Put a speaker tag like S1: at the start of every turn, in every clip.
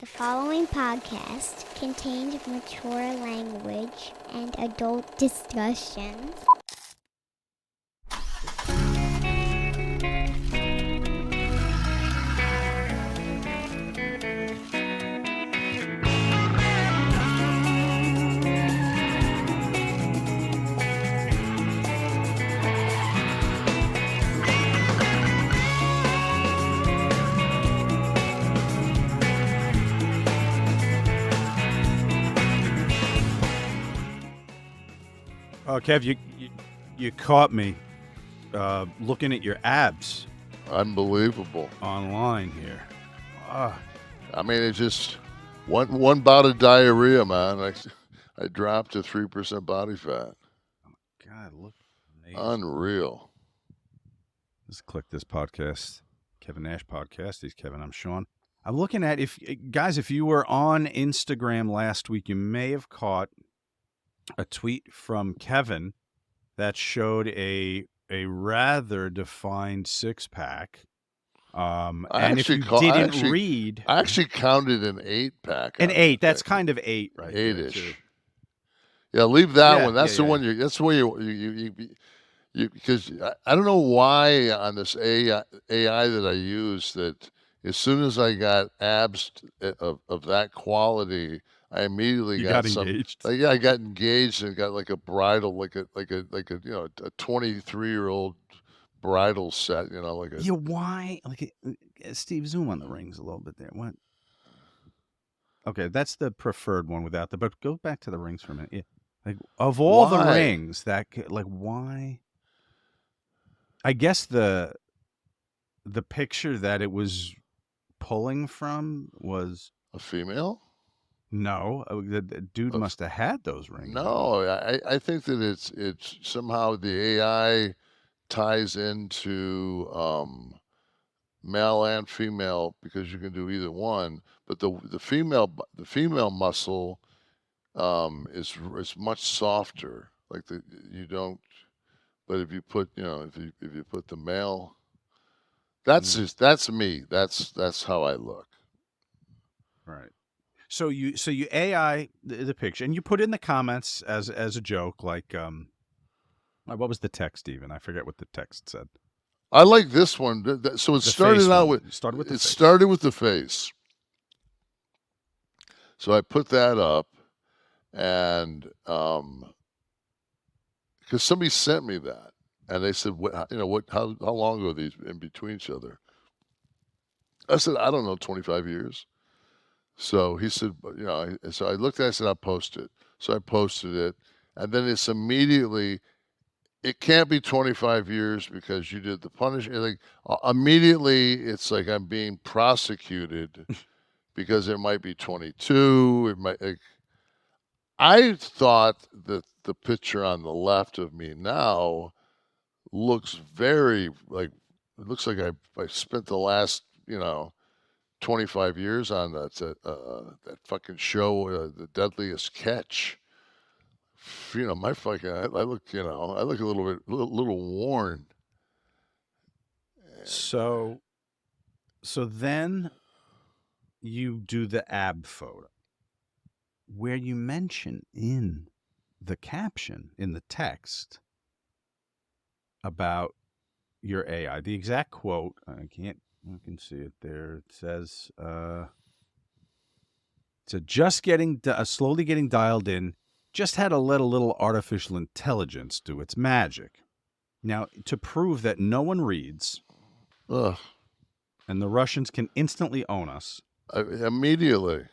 S1: The following podcast contains mature language and adult discussions.
S2: Oh, Kev, you caught me looking at your abs
S3: Unbelievable.
S2: online here.
S3: I mean, it's just one bout of diarrhea, man. I dropped to 3% body fat.
S2: God, look amazing.
S3: Unreal.
S2: This is Kliq This podcast, Kevin Nash podcast. He's Kevin. I'm Sean. I'm looking at if you were on Instagram last week, you may have caught a tweet from Kevin that showed a rather defined six-pack. And if you didn't read...
S3: I actually counted an 8-pack.
S2: An 8. That's kind of 8, right?
S3: 8-ish. Yeah, leave that one. That's the
S2: one.
S3: That's the way you because I don't know why on this AI that I use that as soon as I got abs of that quality, I immediately got
S2: engaged.
S3: I got engaged and got like a bridal, like a a 23-year-old bridal set, like a.
S2: Yeah, why? Like, Steve, zoom on the rings a little bit there. What? Okay, that's the preferred one without the. But go back to the rings for a minute. Yeah. Like, of all the rings, why? I guess the picture that it was pulling from was
S3: A female.
S2: No, the dude must have had those rings.
S3: No, I think that it's somehow the AI ties into male and female because you can do either one. But the female muscle is much softer. Like you don't. But if you put if you put the male, that's me. That's how I look.
S2: Right. So you AI the picture and you put in the comments as a joke, like what was the text even? I forget what the text said.
S3: I like this one. So it started with the face. So I put that up, and because somebody sent me that, and they said, how long ago are these in between each other? I said, I don't know, 25 years. So he said, so I looked at it and said, I'll post it. So I posted it. And then it's immediately, it can't be 25 years because you did the punishment. Like, immediately, it's like I'm being prosecuted because it might be 22. It might. I thought that the picture on the left of me now looks very it looks like I spent the last, 25 years on that fucking show, The Deadliest Catch. My fucking, I look a little worn.
S2: So then you do the ab photo where you mention in the caption, in the text, about your AI. The exact quote, I can see it there. It says, just slowly getting dialed in, just had to let a little artificial intelligence do its magic. Now, to prove that no one reads, and the Russians can instantly own us.
S3: Immediately.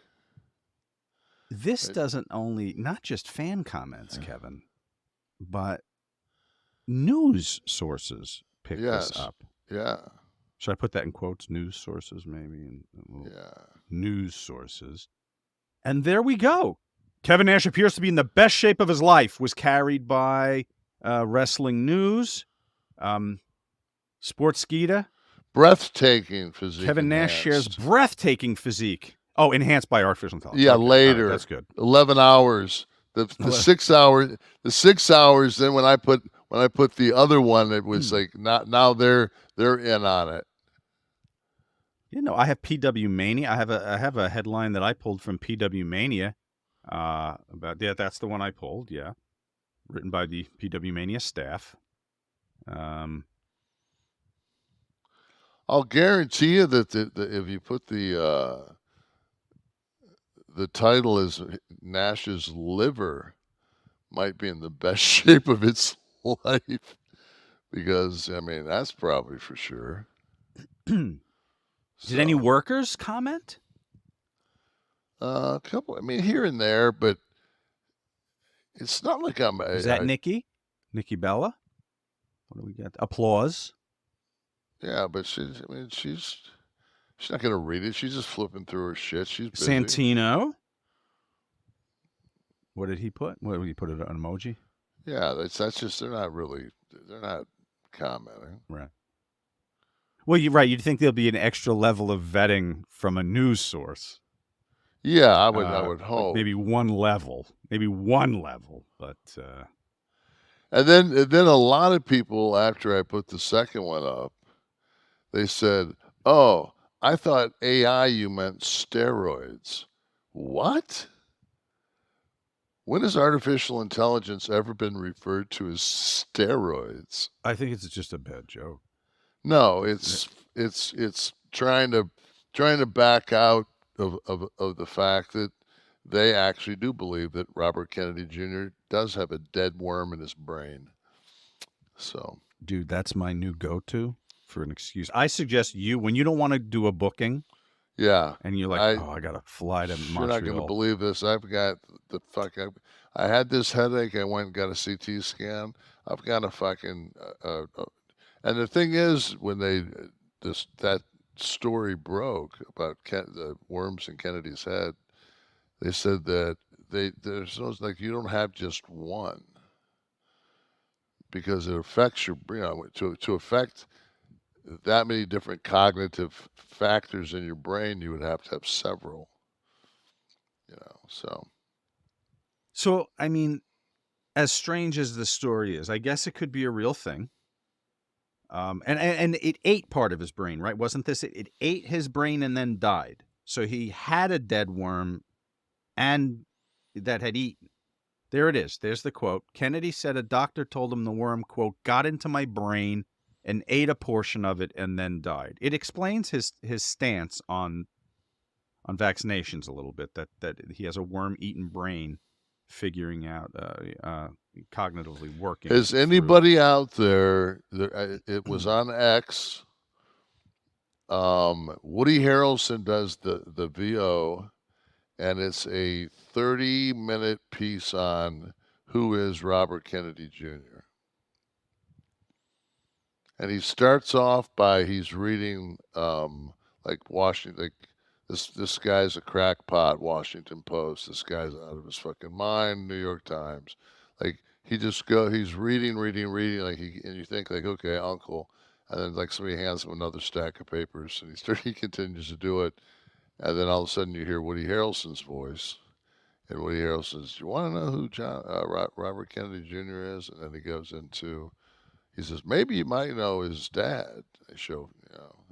S2: This doesn't only, not just fan comments, Kevin, but news sources pick this up.
S3: Yeah.
S2: Should I put that in quotes? News sources, maybe? News sources. And there we go. Kevin Nash appears to be in the best shape of his life. Was carried by Wrestling News, Sportskeeda.
S3: Breathtaking physique.
S2: Kevin Nash shares breathtaking physique. Oh, enhanced by artificial intelligence.
S3: Yeah, okay. Later.
S2: Right, that's good.
S3: 11 hours. The 6 hours. The 6 hours. Then when I put the other one, it was like not. Now they're in on it.
S2: You know, I have PW Mania. I have a headline that I pulled from PW Mania. That's the one I pulled. Yeah, written by the PW Mania staff.
S3: I'll guarantee you that if you put the title is Nash's liver might be in the best shape of its life, because I mean that's probably for sure.
S2: Did any workers comment?
S3: A couple. I mean, here and there, but it's not like I'm.
S2: Is that Nikki Bella? What do we got? Applause.
S3: Yeah, but she's not gonna read it. She's just flipping through her shit. She's busy.
S2: Santino. What did he put? What did he put? An emoji?
S3: Yeah, that's just they're not commenting.
S2: Right. Well, you're right. You'd think there'll be an extra level of vetting from a news source.
S3: Yeah, I would hope.
S2: Like maybe one level, but.
S3: And then a lot of people, after I put the second one up, they said, "Oh, I thought AI you meant steroids." What? When has artificial intelligence ever been referred to as steroids?
S2: I think it's just a bad joke.
S3: No, it's trying to back out of the fact that they actually do believe that Robert Kennedy Jr. does have a dead worm in his brain. So,
S2: dude, that's my new go-to for an excuse. I suggest you, when you don't want to do a booking,
S3: yeah,
S2: and you're like, I gotta fly to Montreal.
S3: You're not going to believe this. I've got I had this headache. I went and got a CT scan. I've got a fucking and the thing is, when that story broke about the worms in Kennedy's head, they said that there's no, like, you don't have just one, because it affects your, to affect that many different cognitive factors in your brain, you would have to have several.
S2: So I mean, as strange as the story is, I guess it could be a real thing. And it ate part of his brain, right? Wasn't this it? It ate his brain and then died. So he had a dead worm, and that had eaten. There it is. There's the quote. Kennedy said a doctor told him the worm, quote, got into my brain and ate a portion of it and then died. It explains his stance on vaccinations a little bit, that he has a worm-eaten brain, figuring out cognitively working.
S3: Is anybody out there? It was on X. Woody Harrelson does the VO, and it's a 30-minute piece on who is Robert Kennedy Jr. And he starts off by he's reading like Washington, like this guy's a crackpot, Washington Post. This guy's out of his fucking mind, New York Times. Like he's reading, like and you think like, okay, uncle, and then like somebody hands him another stack of papers, and he continues to do it, and then all of a sudden you hear Woody Harrelson's voice, and Woody Harrelson says, "You want to know who Robert Kennedy Jr. is?" And then he goes into, he says, "Maybe you might know his dad." They show,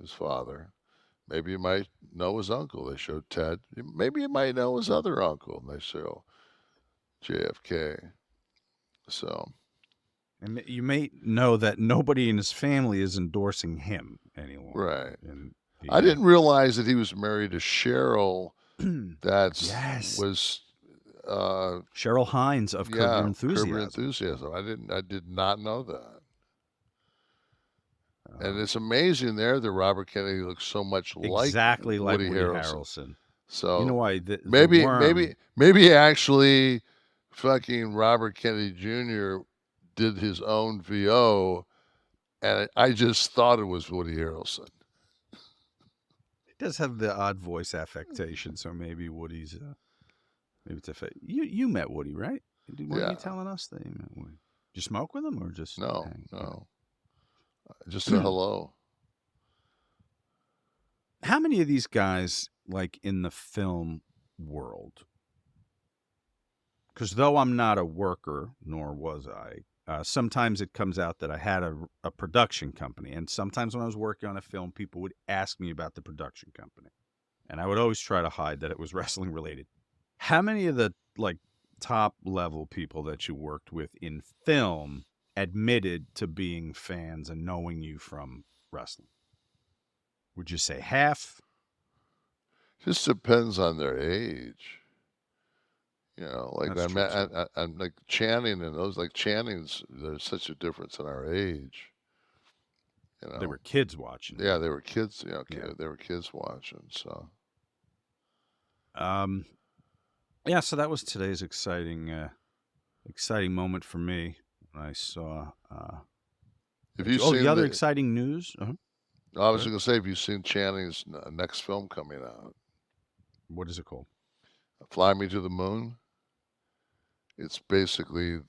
S3: his father. Maybe you might know his uncle. They show Ted. Maybe you might know his other uncle. And they show JFK. So,
S2: and you may know that nobody in his family is endorsing him anymore.
S3: Right. I didn't realize that he was married to Cheryl. Was
S2: Cheryl Hines of Curb Your Enthusiasm.
S3: Curb Your Enthusiasm. I did not know that. And it's amazing there that Robert Kennedy looks so much
S2: exactly like
S3: Woody
S2: Harrelson.
S3: So
S2: you know why?
S3: Maybe actually, fucking Robert Kennedy Jr. did his own VO, and I just thought it was Woody Harrelson.
S2: He does have the odd voice affectation, so maybe Woody's. Maybe it's a you met Woody, right? What are you telling us that you met Woody? Did you smoke with him or just
S3: no? Just a hello.
S2: How many of these guys, like in the film world, because though I'm not a worker, nor was I sometimes it comes out that I had a production company, and sometimes when I was working on a film, people would ask me about the production company, and I would always try to hide that it was wrestling related. How many of the top level people that you worked with in film admitted to being fans and knowing you from wrestling? Would you say half?
S3: Just depends on their age. Like
S2: That's true, too.
S3: I'm like Channing and those, like Channing's, there's such a difference in our age.
S2: They were kids watching.
S3: Yeah, they were kids.
S2: Yeah.
S3: They were kids watching. So.
S2: Yeah. So that was today's exciting moment for me when I saw.
S3: Have you seen
S2: the other exciting news?
S3: I was going to say, have you seen Channing's next film coming out?
S2: What is it called?
S3: Fly Me to the Moon. It's basically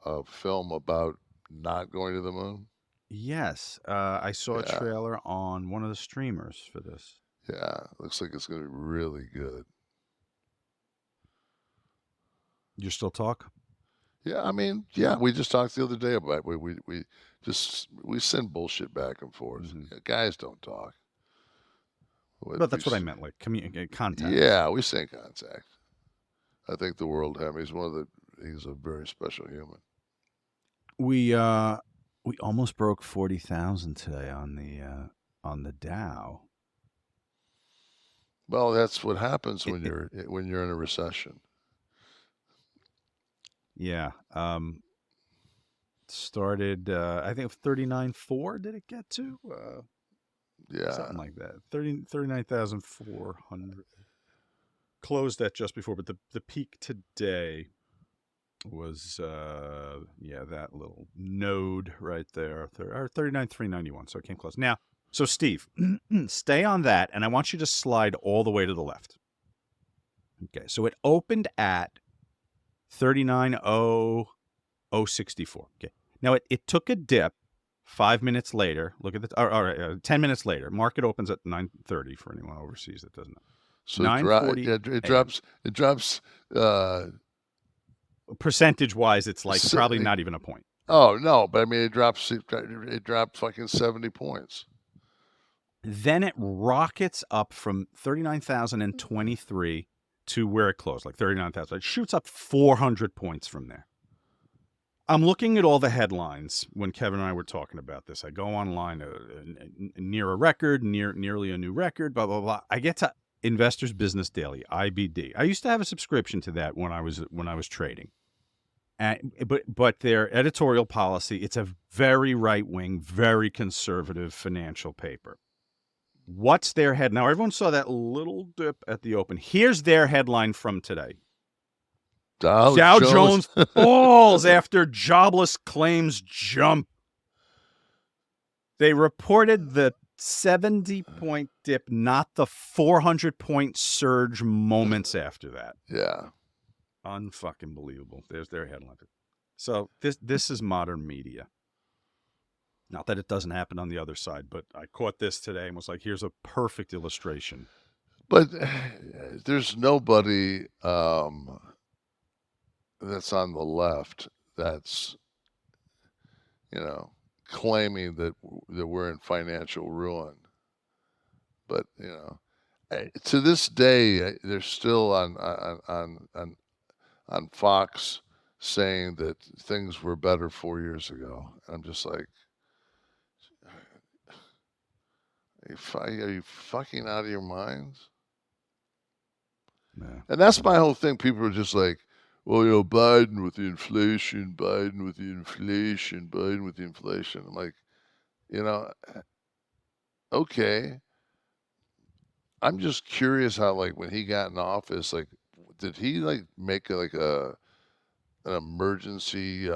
S3: a film about not going to the moon.
S2: Yes, I saw a trailer on one of the streamers for this.
S3: Yeah, looks like it's going to be really good.
S2: You still talk?
S3: Yeah, I mean, yeah, we just talked the other day about it. We send bullshit back and forth.
S2: Mm-hmm.
S3: Guys don't talk.
S2: But that's what I meant, like contact.
S3: Yeah, we stay in contact. I think the world of him. He's a very special human.
S2: We almost broke 40,000 today on the Dow.
S3: Well, that's what happens when you're in a recession.
S2: Yeah. Started I think 39.4 did it get to?
S3: Yeah.
S2: Something like that. 39,400. Closed at just before, but the peak today was that little node right there, or 39,391. So it came close. Now, so Steve, stay on that, and I want you to slide all the way to the left. Okay, so it opened at 39,064. Okay, now it took a dip 5 minutes later. Look at the 10 minutes later. Market opens at 9:30 for anyone overseas that doesn't know.
S3: So it drops.
S2: Percentage wise, it's like probably not even a point.
S3: Oh no, but I mean it dropped fucking 70 points.
S2: Then it rockets up from 39,023 to where it closed, like 39,000. It shoots up 400 points from there. I'm looking at all the headlines when Kevin and I were talking about this. I go online, near a record, nearly a new record, blah, blah, blah. I get to Investors Business Daily, IBD. I used to have a subscription to that when I was trading. But their editorial policy, it's a very right-wing, very conservative financial paper. What's their head? Now, everyone saw that little dip at the open. Here's their headline from today.
S3: Dow
S2: Jones falls after jobless claims jump. They reported the 70-point dip, not the 400-point surge moments after that.
S3: Yeah.
S2: Unfucking believable. There's their headline. So this is modern media. Not that it doesn't happen on the other side, but I caught this today and was like, here's a perfect illustration.
S3: But there's nobody that's on the left that's, claiming that we're in financial ruin. But, to this day, they're still on Fox saying that things were better 4 years ago. I'm just like, are you fucking out of your minds?
S2: Yeah.
S3: And that's my whole thing. People are just like, well, Biden with the inflation, Biden with the inflation, Biden with the inflation. I'm like, okay. I'm just curious how, like, when he got in office, like, did he make an emergency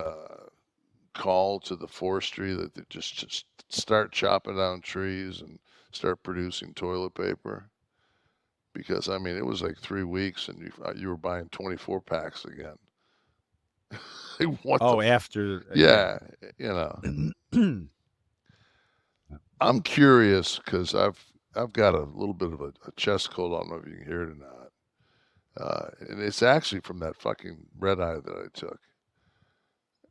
S3: call to the forestry that they just start chopping down trees and start producing toilet paper? Because I mean, it was like 3 weeks, and you were buying 24 packs again.
S2: After
S3: yeah. I'm curious because I've got a little bit of a chest cold. I don't know if you can hear it or not. And it's actually from that fucking red eye that I took.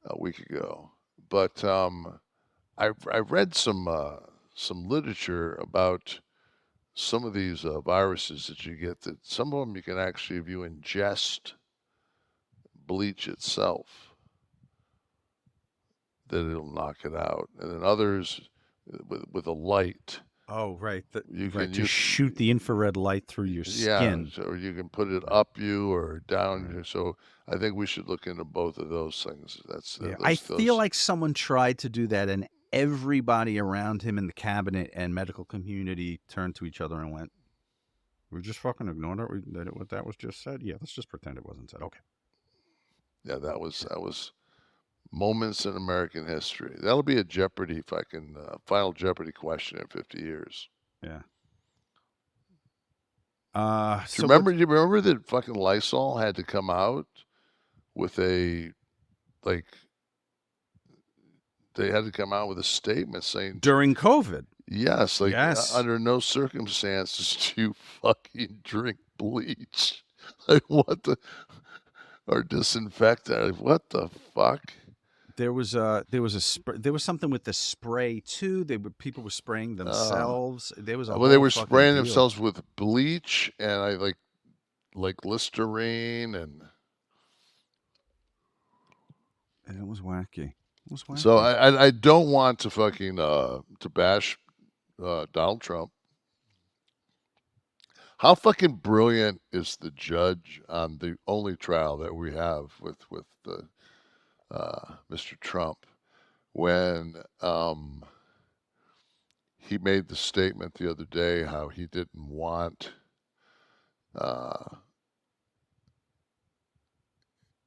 S3: a week ago. But I read some literature about some of these viruses that you get. That some of them you can actually, if you ingest bleach itself, that it'll knock it out, and then others with a light.
S2: Oh, right.
S3: You
S2: Right,
S3: can
S2: to
S3: use,
S2: shoot the infrared light through your skin.
S3: so you can put it up you or down you. So I think we should look into both of those things. That's
S2: Yeah, I feel like someone tried to do that, and everybody around him in the cabinet and medical community turned to each other and went, "We're just fucking ignoring it. What that was just said. Yeah, let's just pretend it wasn't said." Okay.
S3: Yeah, that was moments in American history. That'll be a Jeopardy fucking final Jeopardy question in 50 years.
S2: Yeah.
S3: Do you remember that fucking Lysol had to come out with a they had to come out with a statement saying
S2: during COVID?
S3: Yes,
S2: Yes.
S3: Under no circumstances do you fucking drink bleach. Like what the or disinfectant? Like, what the fuck?
S2: There was something with the spray too. People were spraying themselves. There was a
S3: they were
S2: fucking
S3: spraying
S2: deal.
S3: themselves with bleach and like Listerine and
S2: it was wacky.
S3: So I don't want to fucking to bash Donald Trump. How fucking brilliant is the judge on the only trial that we have with the Mr. Trump when he made the statement the other day how he didn't want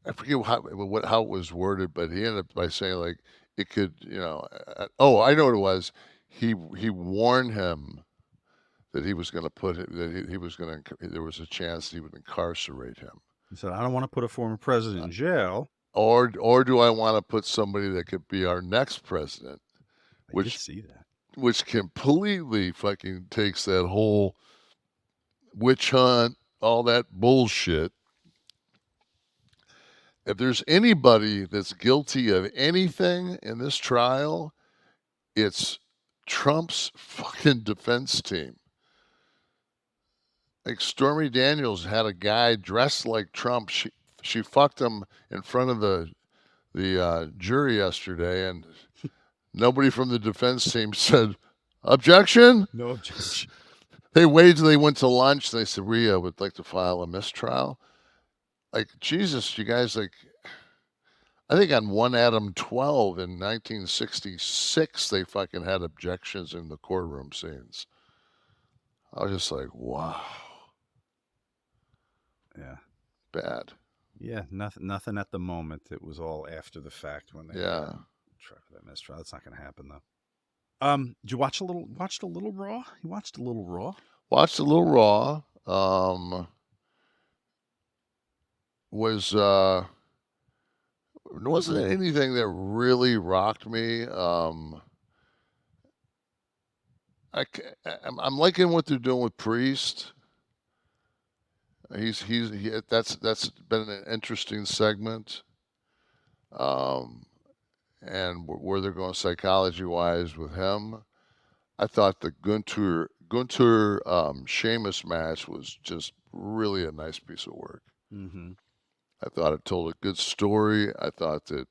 S3: I forget how it was worded, but he ended up by saying like it could, I know what it was. He warned him that he was going to put it, that he was going to, there was a chance he would incarcerate him.
S2: He said, "I don't want to put a former president in jail,
S3: or do I want to put somebody that could be our next president?"
S2: I did see that.
S3: Which completely fucking takes that whole witch hunt, all that bullshit. If there's anybody that's guilty of anything in this trial, it's Trump's fucking defense team. Like Stormy Daniels had a guy dressed like Trump. She fucked him in front of the jury yesterday, and nobody from the defense team said, "Objection."
S2: No objection.
S3: They waited till they went to lunch. They said, "We would like to file a mistrial." Like, Jesus, you guys, like, I think on 1 Adam 12 in 1966, they fucking had objections in the courtroom scenes. I was just like, wow.
S2: Yeah.
S3: Bad.
S2: Yeah, nothing at the moment. It was all after the fact when they tried for that mistrial. That's not going to happen though. Did you watch a little Raw? You watched a little Raw?
S3: Watched a little Raw. Wasn't anything that really rocked me. I'm liking what they're doing with Priest. That's been an interesting segment. And where they're going psychology wise with him. I thought the Gunter Sheamus match was just really a nice piece of work.
S2: Mm-hmm.
S3: I thought it told a good story. I thought that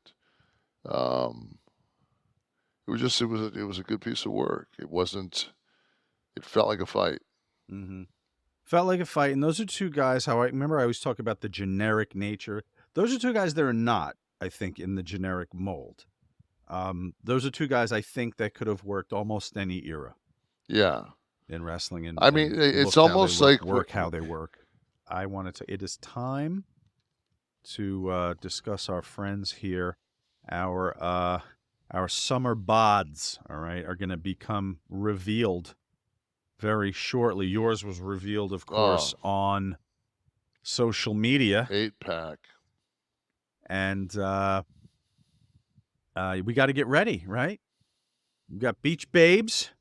S3: it was a good piece of work. It felt like a fight.
S2: Mm-hmm. Felt like a fight. And those are two guys, I always talk about the generic nature. Those are two guys that are not, I think, in the generic mold. Those are two guys I think that could have worked almost any era.
S3: Yeah.
S2: In wrestling. And
S3: I mean, it's almost like
S2: how they work. It is time to discuss our friends here. Our summer bods, all right, are going to become revealed very shortly. Yours was revealed, of course, on social media.
S3: 8-pack.
S2: And we got to get ready, right? We got beach babes.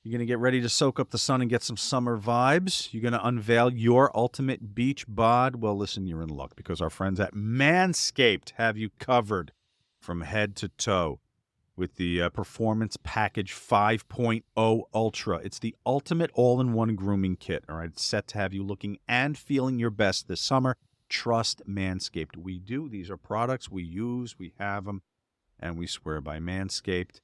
S2: You're going to get ready to soak up the sun and get some summer vibes. You're going to unveil your ultimate beach bod. Well, listen, you're in luck because our friends at Manscaped have you covered. from head to toe with the Performance Package 5.0 Ultra. It's the ultimate all-in-one grooming kit, all right? It's set to have you looking and feeling your best this summer. Trust Manscaped. We do. These are products we use, we have them, and we swear by Manscaped.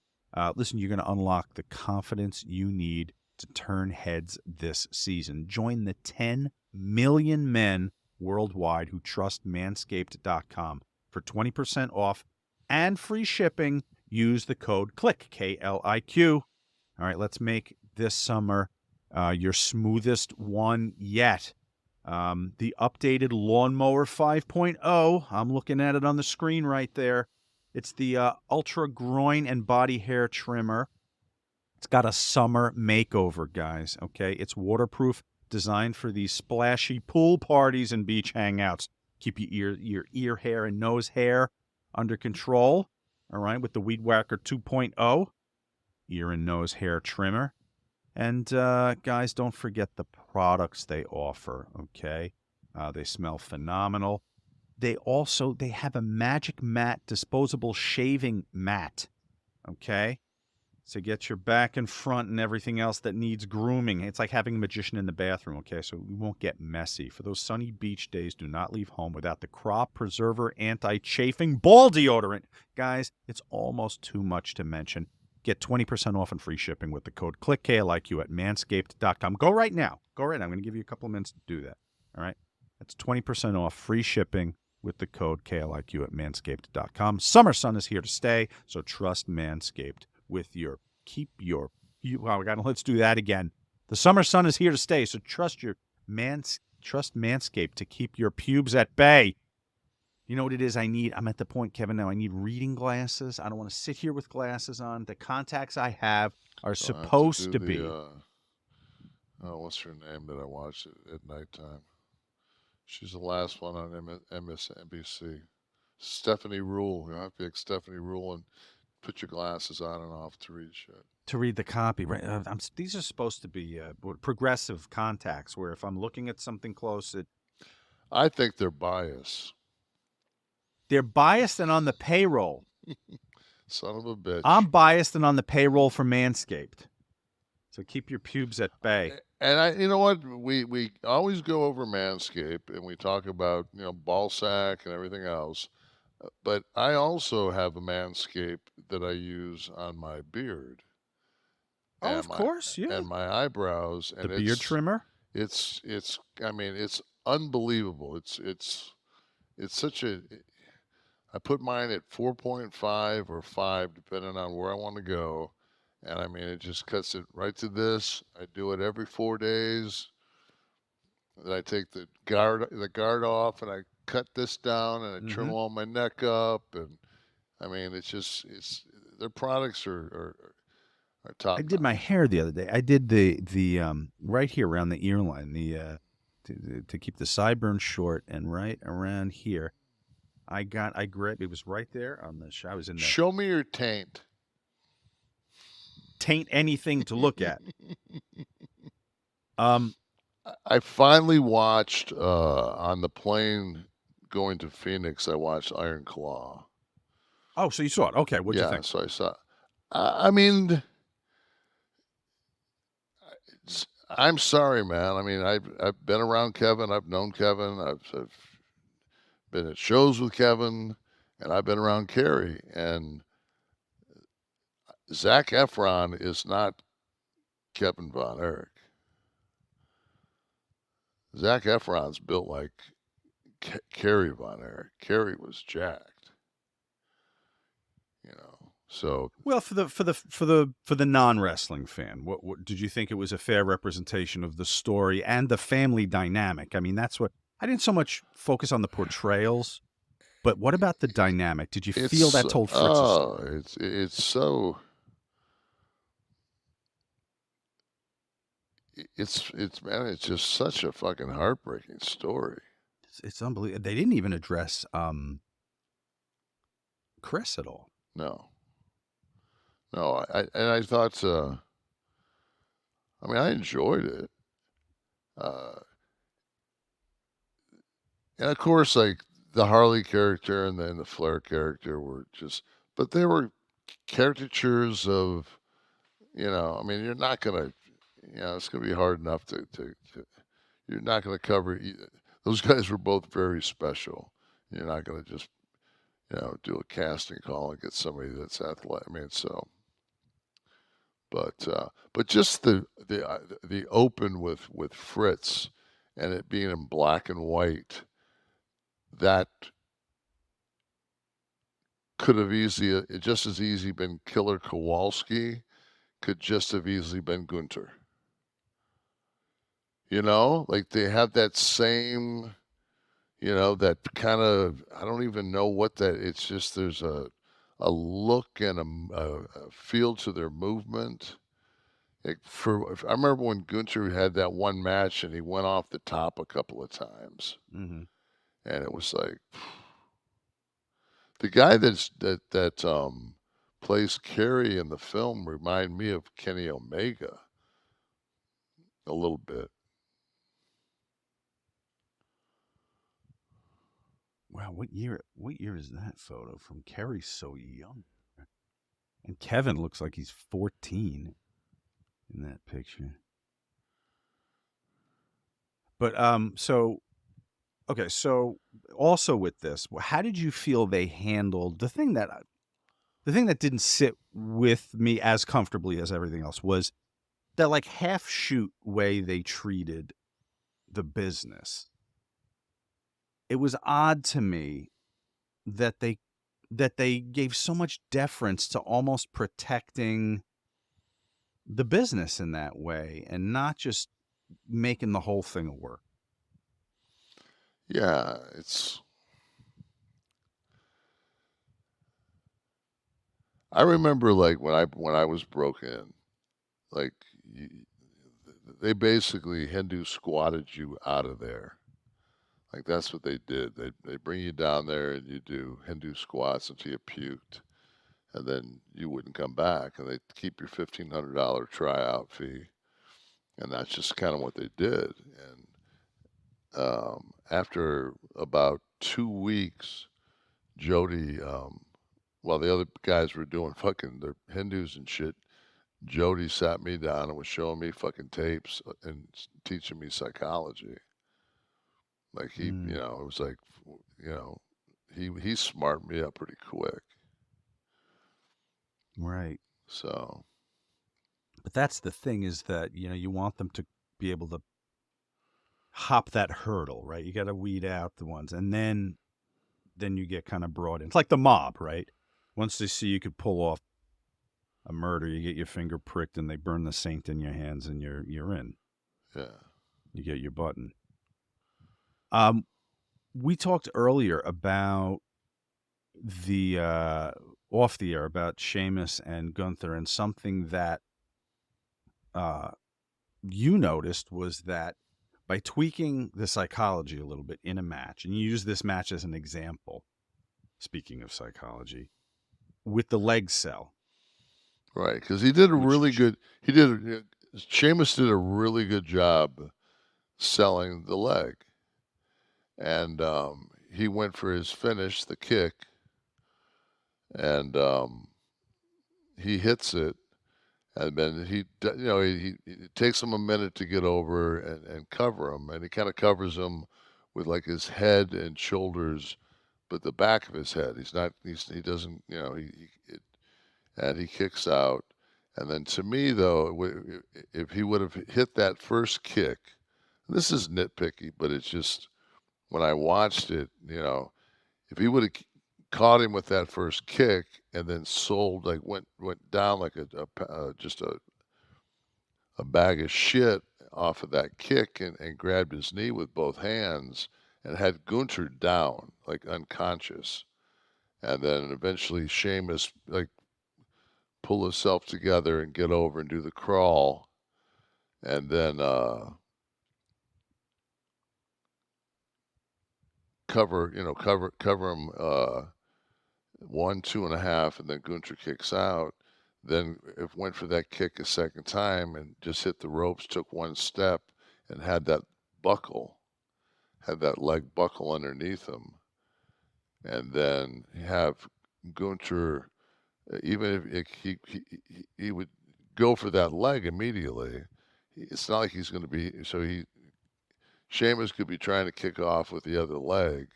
S2: Listen, you're going to unlock the confidence you need to turn heads this season. Join the 10 million men worldwide who trust Manscaped.com. For 20% off and free shipping, use the code KLIQ, K-L-I-Q. All right, let's make this summer your smoothest one yet. The updated Lawnmower 5.0, I'm looking at it on the screen right there. It's the Ultra Groin and Body Hair Trimmer. It's got a summer makeover, guys, okay? It's waterproof, designed for these splashy pool parties and beach hangouts. Keep your ear hair and nose hair under control, all right, with the Weed Whacker 2.0 ear and nose hair trimmer. And, guys, don't forget the products they offer, okay? They smell phenomenal. They have a Magic Mat disposable shaving mat, okay? So get your back and front and everything else that needs grooming. It's like having a magician in the bathroom, okay? So we won't get messy. For those sunny beach days, do not leave home without the Crop Preserver Anti-Chafing Ball Deodorant. Guys, it's almost too much to mention. Get 20% off and free shipping with the code KLIQ, K-L-I-Q, at manscaped.com. Go right now. Go right now. I'm going to give you a couple of minutes to do that, all right? That's 20% off free shipping with the code KLIQ at manscaped.com. Summer sun is here to stay, so trust Manscaped with let's do that again. The summer sun is here to stay, so trust Manscaped to keep your pubes at bay. You know what it is I need? I'm at the point, Kevin, now I need reading glasses. I don't want to sit here with glasses on. The contacts I have are supposed to be.
S3: What's her name that I watched at nighttime? She's the last one on MSNBC. Stephanie Rule. You have to pick Stephanie Rule and put your glasses on and off to read shit.
S2: To read the copy, right? These are supposed to be progressive contacts, where if I'm looking at something close,
S3: I think they're biased.
S2: They're biased and on the payroll.
S3: Son of a bitch.
S2: I'm biased and on the payroll for Manscaped. So keep your pubes at bay.
S3: And you know what? We always go over Manscaped and we talk about, ball sack and everything else. But I also have a Manscaped that I use on my beard.
S2: Oh, of course, yeah.
S3: And my eyebrows. And
S2: the beard trimmer?
S3: It's unbelievable. It's such a... I put mine at 4.5 or 5, depending on where I want to go. And it just cuts it right to this. I do it every 4 days. Then I take the guard off and I cut this down and I trim all my neck up. And their products are top.
S2: I did my hair the other day. I did the right here around the ear line, to keep the sideburns short, and right around here. I grabbed, it was right there on the I was in there.
S3: Show me your taint.
S2: Taint anything to look at.
S3: I finally watched on the plane going to Phoenix. I watched Iron Claw.
S2: Oh, so you saw it? Okay, what'd you think?
S3: So I saw. I'm sorry, man. I've been around Kevin. I've known Kevin. I've been at shows with Kevin, and I've been around Kerry. And Zac Efron is not Kevin Von Erich. Zac Efron's built like Kerry Von Erich. Kerry was jacked. So
S2: well, for the non-wrestling fan, what did you think? It was a fair representation of the story and the family dynamic? That's what I didn't so much focus on the portrayals, but what about the dynamic? Did you feel that told Fritz's story?
S3: It's so. It's just such a fucking heartbreaking story.
S2: It's unbelievable. They didn't even address Chris at all.
S3: No, I thought, I enjoyed it. And of course, like the Harley character and then the Flair character were just, but they were caricatures of, I mean, you're not gonna, it's gonna be hard enough to you're not gonna cover. Those guys were both very special. You're not gonna just, do a casting call and get somebody that's athletic. I mean, so. But just the open with Fritz and it being in black and white, that could have just as easy been Killer Kowalski, could just have easily been Gunter. Like they have that same, that kind of, I don't even know what that, it's just there's a look and a feel to their movement. I remember when Gunter had that one match and he went off the top a couple of times,
S2: Mm-hmm.
S3: and it was like the guy that plays Kerry in the film remind me of Kenny Omega a little bit.
S2: Wow, what year is that photo from? Kerry's so young, and Kevin looks like he's 14 in that picture. But so okay, so also with this, how did you feel they handled the thing that didn't sit with me as comfortably as everything else was that like half shoot way they treated the business. It was odd to me that they gave so much deference to almost protecting the business in that way and not just making the whole thing work.
S3: Yeah, I remember like when I was broken, like they basically Hindu squatted you out of there. Like that's what they did. They bring you down there and you do Hindu squats until you puked, and then you wouldn't come back, and they keep your $1,500 tryout fee, and that's just kind of what they did. And after about 2 weeks, Jody, while the other guys were doing fucking their Hindus and shit, Jody sat me down and was showing me fucking tapes and teaching me psychology. Like he,
S2: Mm.
S3: it was like, he smarted me up pretty quick.
S2: Right.
S3: So,
S2: But that's the thing is that, you want them to be able to hop that hurdle, right? You got to weed out the ones, and then you get kind of brought in. It's like the mob, right? Once they see you could pull off a murder, you get your finger pricked and they burn the saint in your hands and you're in.
S3: yeah.
S2: You get your button. We talked earlier about the off the air about Sheamus and Gunther, and something that you noticed was that by tweaking the psychology a little bit in a match, and you use this match as an example, speaking of psychology, with the leg sell.
S3: Right, because he did a really good. Sheamus did a really good job selling the leg, and he went for his finish, the kick, and he hits it, and then he it takes him a minute to get over and cover him, and he kind of covers him with like his head and shoulders, but the back of his head. He doesn't, and he kicks out. And then to me, though, if he would have hit that first kick, this is nitpicky, but it's just when I watched it, if he would have caught him with that first kick and then went down like just a bag of shit off of that kick and grabbed his knee with both hands and had Gunter down like unconscious, and then eventually Sheamus like pull himself together and get over and do the crawl, and then cover him 1, 2.5, and then Gunter kicks out. Then it went for that kick a second time and just hit the ropes, took one step, and had that leg buckle underneath him. and then have Gunther, even if he would go for that leg immediately. It's not like he's going to be Sheamus could be trying to kick off with the other leg.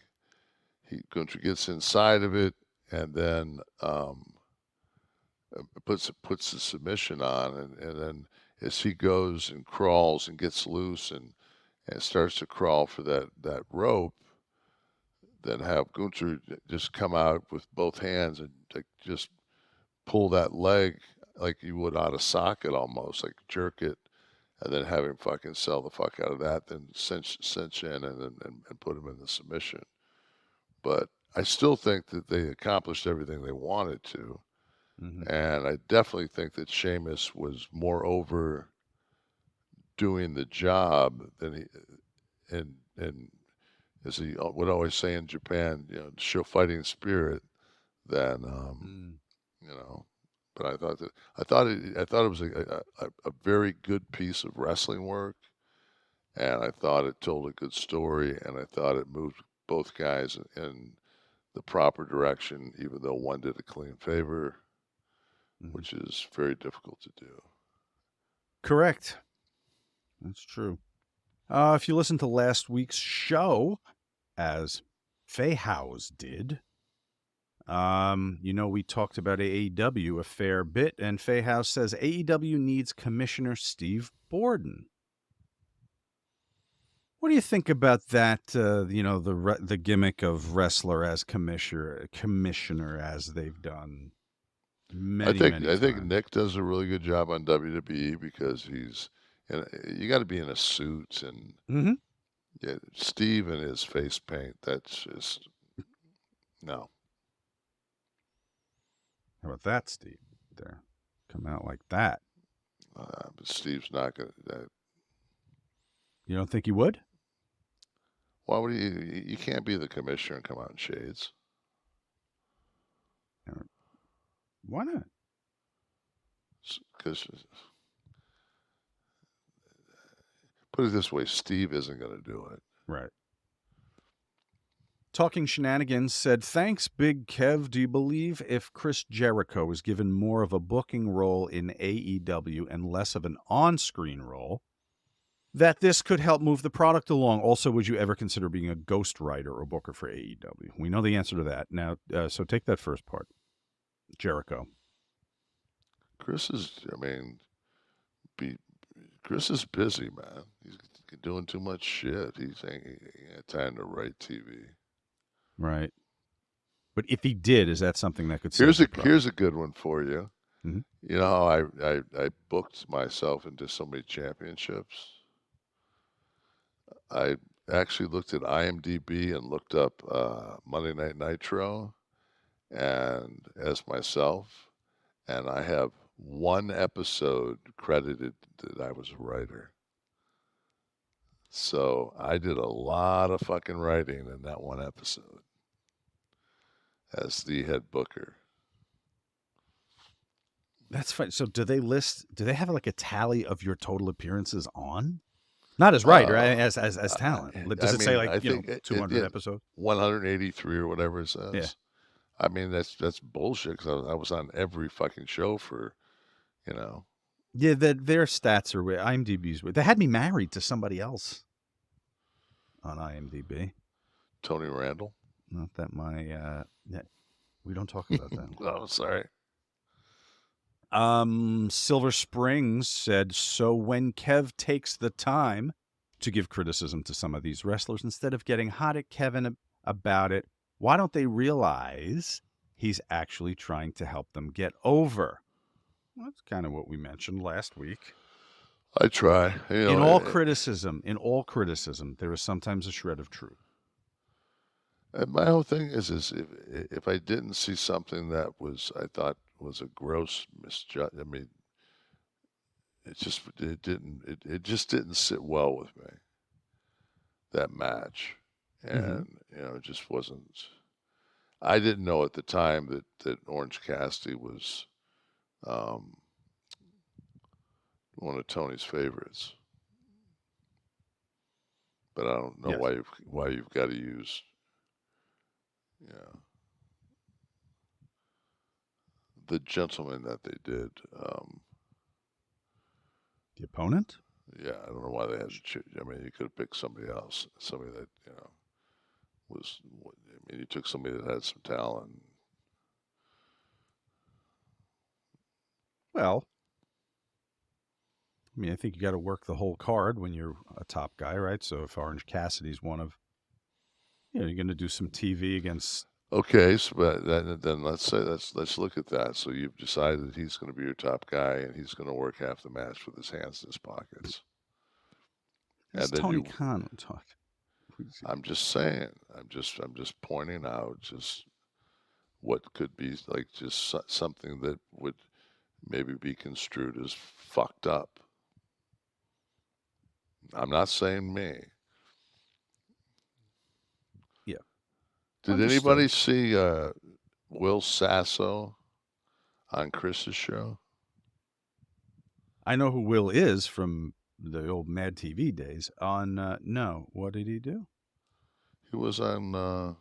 S3: Gunther gets inside of it and then puts the submission on, and then as he goes and crawls and gets loose and starts to crawl for that rope, then have Gunther just come out with both hands and just pull that leg like you would out of socket almost, like jerk it, and then have him fucking sell the fuck out of that, then cinch in and put him in the submission. But I still think that they accomplished everything they wanted to.
S2: Mm-hmm.
S3: And I definitely think that Sheamus was more over doing the job than he, and as he would always say in Japan, show fighting spirit than, you know. But I thought it was a very good piece of wrestling work, and I thought it told a good story, and I thought it moved both guys in the proper direction, even though one did a clean favor, which is very difficult to do.
S2: Correct. That's true. If you listen to last week's show, as Fay House did, we talked about AEW a fair bit, and Fay House says AEW needs Commissioner Steve Borden. What do you think about that? The gimmick of wrestler as commissioner as they've done many times.
S3: I think Nick does a really good job on WWE because you got to be in a suit, and Steve and his face paint, that's just no.
S2: How about that, Steve? There, come out like that.
S3: But Steve's not gonna.
S2: You don't think he would?
S3: Why would he? You can't be the commissioner and come out in shades.
S2: Why not?
S3: Because put it this way, Steve isn't going to do it.
S2: Right. Talking Shenanigans said, thanks, Big Kev. Do you believe if Chris Jericho was given more of a booking role in AEW and less of an on-screen role, that this could help move the product along? Also, would you ever consider being a ghostwriter or booker for AEW? We know the answer to that. Now, so take that first part. Jericho.
S3: Chris is busy, man. He's doing too much shit. He ain't got time to write TV.
S2: Right. But if he did, is that something that could
S3: here's a good one for you.
S2: Mm-hmm.
S3: You know how I booked myself into so many championships? I actually looked at IMDb and looked up Monday Night Nitro and as myself, and I have one episode credited that I was a writer. So I did a lot of fucking writing in that one episode as the head booker.
S2: That's fine. So do they have like a tally of your total appearances on? Not as writer, as talent. Does it say like 200 episodes?
S3: 183 or whatever it says.
S2: Yeah.
S3: I mean, that's bullshit because I was on every fucking show for,
S2: Yeah, their stats are IMDb's. They had me married to somebody else on IMDb.
S3: Tony Randall.
S2: Not that we don't talk about that.
S3: Oh, sorry.
S2: Silver Springs said, so when Kev takes the time to give criticism to some of these wrestlers, instead of getting hot at Kevin about it, why don't they realize he's actually trying to help them get over? Well, that's kind of what we mentioned last week.
S3: I try.
S2: In all criticism, there is sometimes a shred of truth.
S3: My whole thing is if I didn't see something that I thought was a gross misjudgment, I mean, it just didn't sit well with me, that match. And, it just wasn't. I didn't know at the time that Orange Cassidy was one of Tony's favorites. But I don't know why you've got to use Yeah. The gentleman that they did.
S2: The opponent?
S3: Yeah, I don't know why they had to choose. I mean, you could have picked somebody else, somebody that was. I mean, you took somebody that had some talent.
S2: Well, I mean, I think you got to work the whole card when you're a top guy, right? So if Orange Cassidy's one of, you're going to do some TV against.
S3: Okay, so but then let's look at that. So you've decided he's going to be your top guy, and he's going to work half the match with his hands in his pockets.
S2: It's
S3: And then
S2: Tony Khan talking.
S3: I'm just saying. I'm just pointing out just what could be like just something that would maybe be construed as fucked up. I'm not saying me.
S2: Yeah.
S3: Did
S2: Understood.
S3: anybody see Will Sasso on Chris's show?
S2: I know who Will is from the old Mad TV days. On no, what did he do?
S3: He was on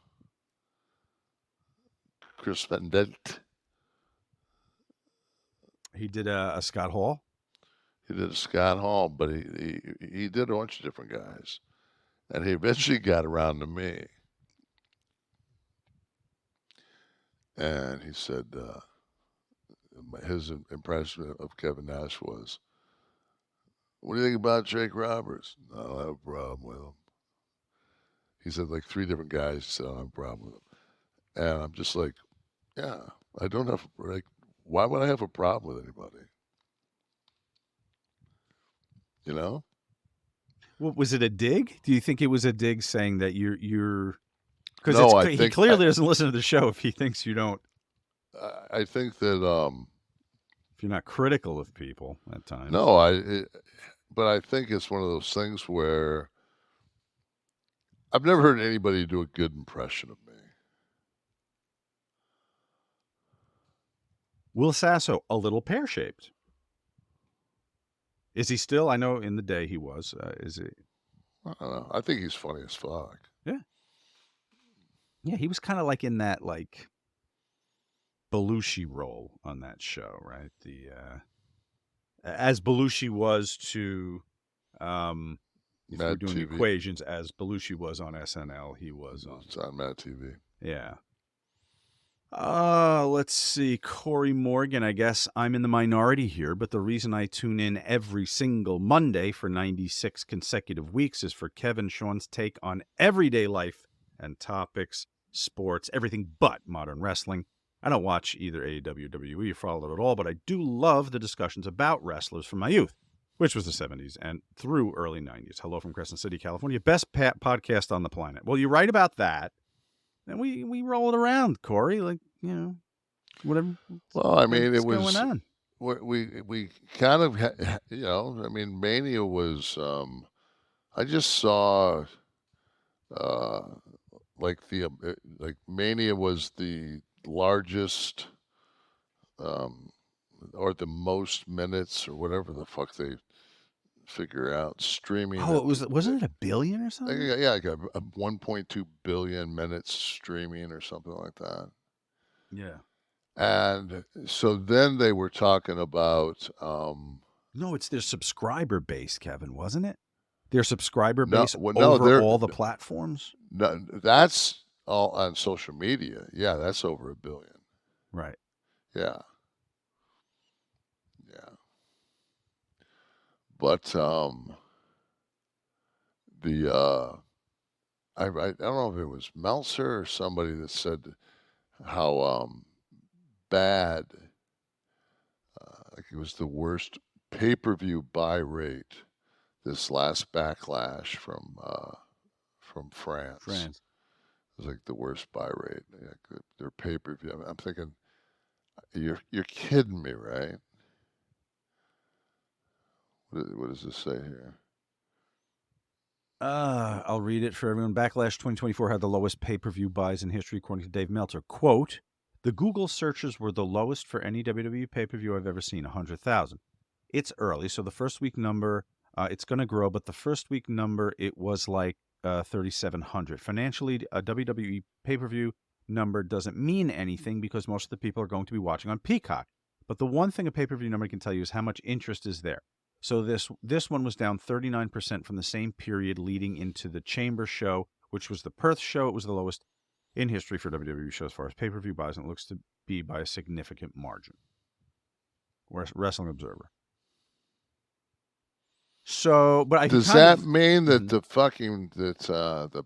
S3: Chris Vendette.
S2: He did a Scott Hall.
S3: He did a Scott Hall, but he did a bunch of different guys, and he eventually got around to me, and he said his impression of Kevin Nash was, "What do you think about Jake Roberts?" "I don't have a problem with him." He said like 3 different guys. He said, "I don't have a problem with him," and I'm just like, "Yeah, I don't have like, why would I have a problem with anybody?" You know?
S2: Well, was it a dig? Do you think it was a dig saying that you're because
S3: No,
S2: he clearly doesn't listen to the show if he thinks you don't.
S3: I think that
S2: if you're not critical of people at times.
S3: No, but I think it's one of those things where I've never heard anybody do a good impression of me.
S2: Will Sasso, a little pear-shaped. Is he still? I know in the day he was. Is he?
S3: I don't know. I think he's funny as fuck.
S2: Yeah. Yeah, he was kind of like in that like Belushi role on that show, right? The as Belushi was to if we're doing the equations, as Belushi was on SNL, he was on.
S3: It's on Mad TV.
S2: Yeah. Let's see. Corey Morgan, I guess I'm in the minority here, but the reason I tune in every single Monday for 96 consecutive weeks is for Kevin Sean's take on everyday life and topics, sports, everything but modern wrestling. I don't watch either AEW or WWE or follow it at all, but I do love the discussions about wrestlers from my youth, which was the 70s and through early 90s. Hello from Crescent City, California. Best podcast on the planet. Well, you're right about that. And we roll it around, Corey, like, whatever.
S3: Well, I mean, it was
S2: going on.
S3: We kind of I mean, Mania was I just saw like Mania was the largest or the most minutes or whatever the fuck they figure out streaming.
S2: Oh, wasn't it 1 billion or something?
S3: Yeah, like a 1.2 billion minutes streaming or something like that.
S2: Yeah.
S3: And so then they were talking about
S2: no, it's their subscriber base, Kevin, wasn't it? Their subscriber base over all the platforms?
S3: No, that's all on social media. Yeah, that's over 1 billion.
S2: Right.
S3: Yeah. Yeah. But I don't know if it was Meltzer or somebody that said how bad like it was the worst pay-per-view buy rate this last Backlash from France. It was like the worst buy rate. Like their pay-per-view. I'm thinking, you're kidding me, right? What does this say here?
S2: I'll read it for everyone. Backlash 2024 had the lowest pay-per-view buys in history, according to Dave Meltzer. Quote, the Google searches were the lowest for any WWE pay-per-view I've ever seen, 100,000. It's early, so the first week number, it's going to grow, but the first week number, it was like 3,700. Financially, a WWE pay-per-view number doesn't mean anything because most of the people are going to be watching on Peacock. But the one thing a pay-per-view number can tell you is how much interest is there. So this one was down 39% from the same period leading into the Chamber show, which was the Perth show. It was the lowest in history for WWE show as far as pay-per-view buys, and it looks to be by a significant margin. Wrestling Observer. So, but
S3: does that mean that the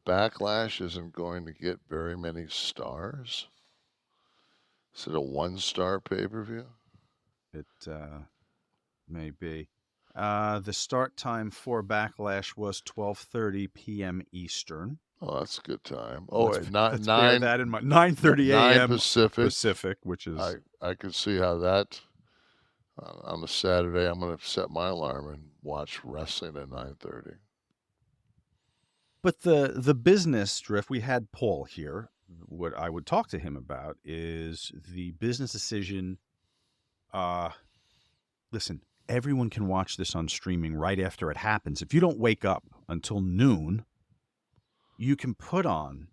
S3: Backlash isn't going to get very many stars? Is it a 1-star pay-per-view?
S2: It may be. The start time for Backlash was 12:30 p.m. Eastern.
S3: Oh, that's a good time. Oh,
S2: let's,
S3: not
S2: let's
S3: 9.
S2: Bear that in mind. 9:30 a.m.
S3: Pacific,
S2: which is
S3: I could see how that on a Saturday. I'm going to set my alarm and watch wrestling at 9:30.
S2: But the business drift, we had Paul here. What I would talk to him about is the business decision. Listen, everyone can watch this on streaming right after it happens. If you don't wake up until noon, you can put on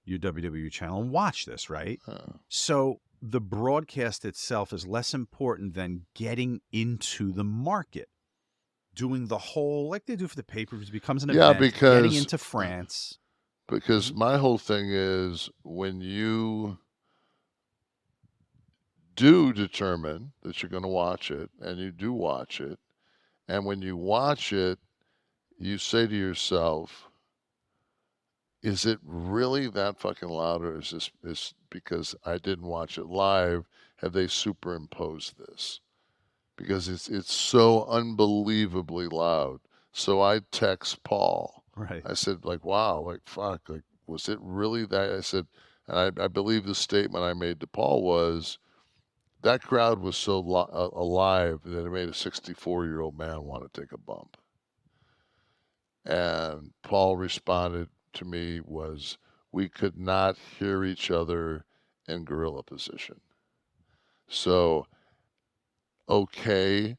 S2: your WWE channel and watch this, right? So the broadcast itself is less important than getting into the market. Doing the whole, like they do for the pay-per-views, becomes an event.
S3: Because
S2: getting into France.
S3: Because my whole thing is when you do determine that you're going to watch it, and you do watch it, and when you watch it, you say to yourself, is it really that fucking loud, or is this because I didn't watch it live? Have they superimposed this? Because it's so unbelievably loud. So I text Paul.
S2: Right.
S3: I said, like, wow, like, fuck, like, was it really that? I said, and I believe the statement I made to Paul was, that crowd was so alive that it made a 64-year-old man want to take a bump. And Paul responded to me was, we could not hear each other in gorilla position. So, okay,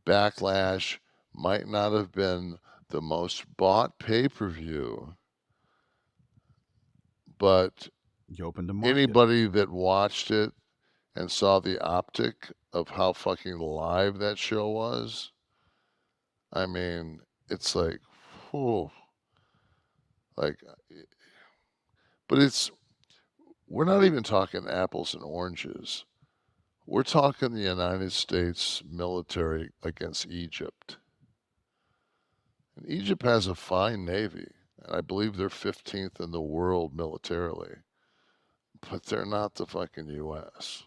S3: Backlash might not have been the most bought pay-per-view, but
S2: you opened the market.
S3: Anybody that watched it and saw the optic of how fucking live that show was, I mean, it's like, whew. Like, but we're not even talking apples and oranges. We're talking the United States military against Egypt. And Egypt has a fine navy, and I believe they're 15th in the world militarily. But they're not the fucking U.S.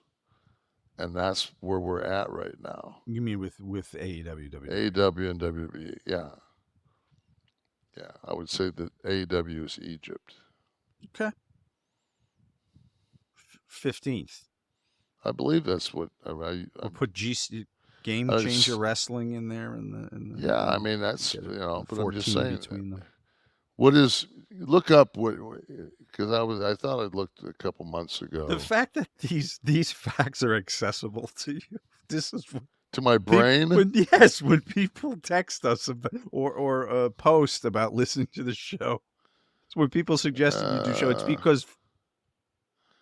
S3: And that's where we're at right now.
S2: You mean with AEW,
S3: AEW and WWE, yeah. Yeah, I would say that AEW is Egypt.
S2: Okay. 15th.
S3: I believe that's what
S2: We'll put Game Changer Wrestling in there.
S3: Yeah, I mean, that's, you know, but I'm just saying.
S2: Between them.
S3: Look up what, because I thought I'd looked a couple months ago.
S2: The fact that these facts are accessible to you, this is
S3: to my brain.
S2: When people text us about, or post about listening to the show, it's when people suggest you do show. It's because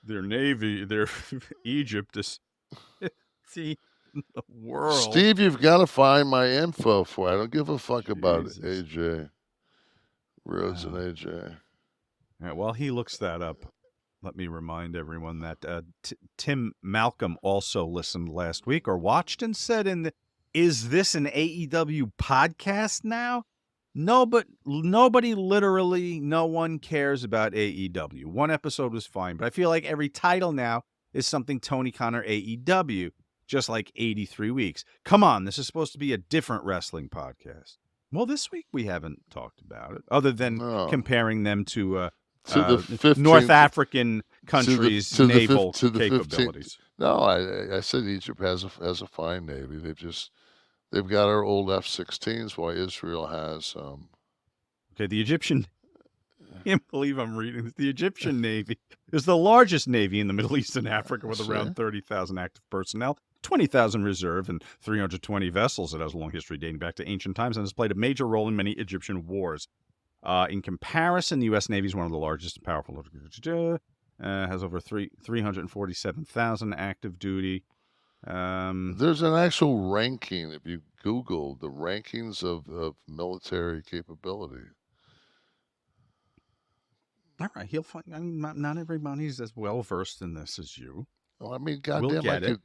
S2: their navy, their Egypt is the world.
S3: Steve, you've got to find my info for it. I don't give a fuck about AJ Rhodes and AJ.
S2: All right, while he looks that up, let me remind everyone that Tim Malcolm also listened last week or watched and said, is this an AEW podcast now? No, but nobody, literally, no one cares about AEW. One episode was fine, but I feel like every title now is something Tony Khan or AEW, just like 83 weeks. Come on, this is supposed to be a different wrestling podcast. Well, this week we haven't talked about it, other than comparing them to the North African countries' naval capabilities.
S3: No, I said Egypt has a fine navy. They've got our old F-16s, while Israel has.
S2: Okay, the Egyptian. I can't believe I'm reading this. The Egyptian Navy is the largest navy in the Middle East and Africa, with around 30,000 active personnel, 20,000 reserve, and 320 vessels. It has a long history dating back to ancient times and has played a major role in many Egyptian wars. In comparison, the U.S. Navy is one of the largest and powerful. Has over 347,000 active duty.
S3: There's an actual ranking if you Google the rankings of military capability.
S2: All right, he'll find. I mean, not everybody's as well versed in this as you.
S3: Well, I mean,
S2: We'll
S3: goddamn,
S2: get it.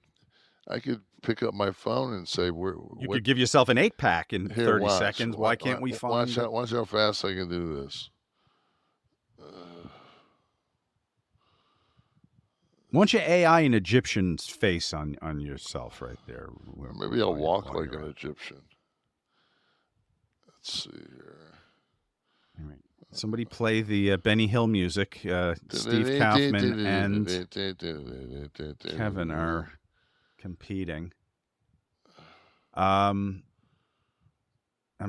S3: I could pick up my phone and say,
S2: You could give yourself an 8-pack in 30 seconds. Why can't we find?
S3: Watch how fast I can do this.
S2: Want your AI an Egyptian's face on yourself right there?
S3: Maybe I'll walk like an Egyptian. Let's see here.
S2: All right. Somebody play the Benny Hill music. Steve Kaufman and Kevin are competing. I'm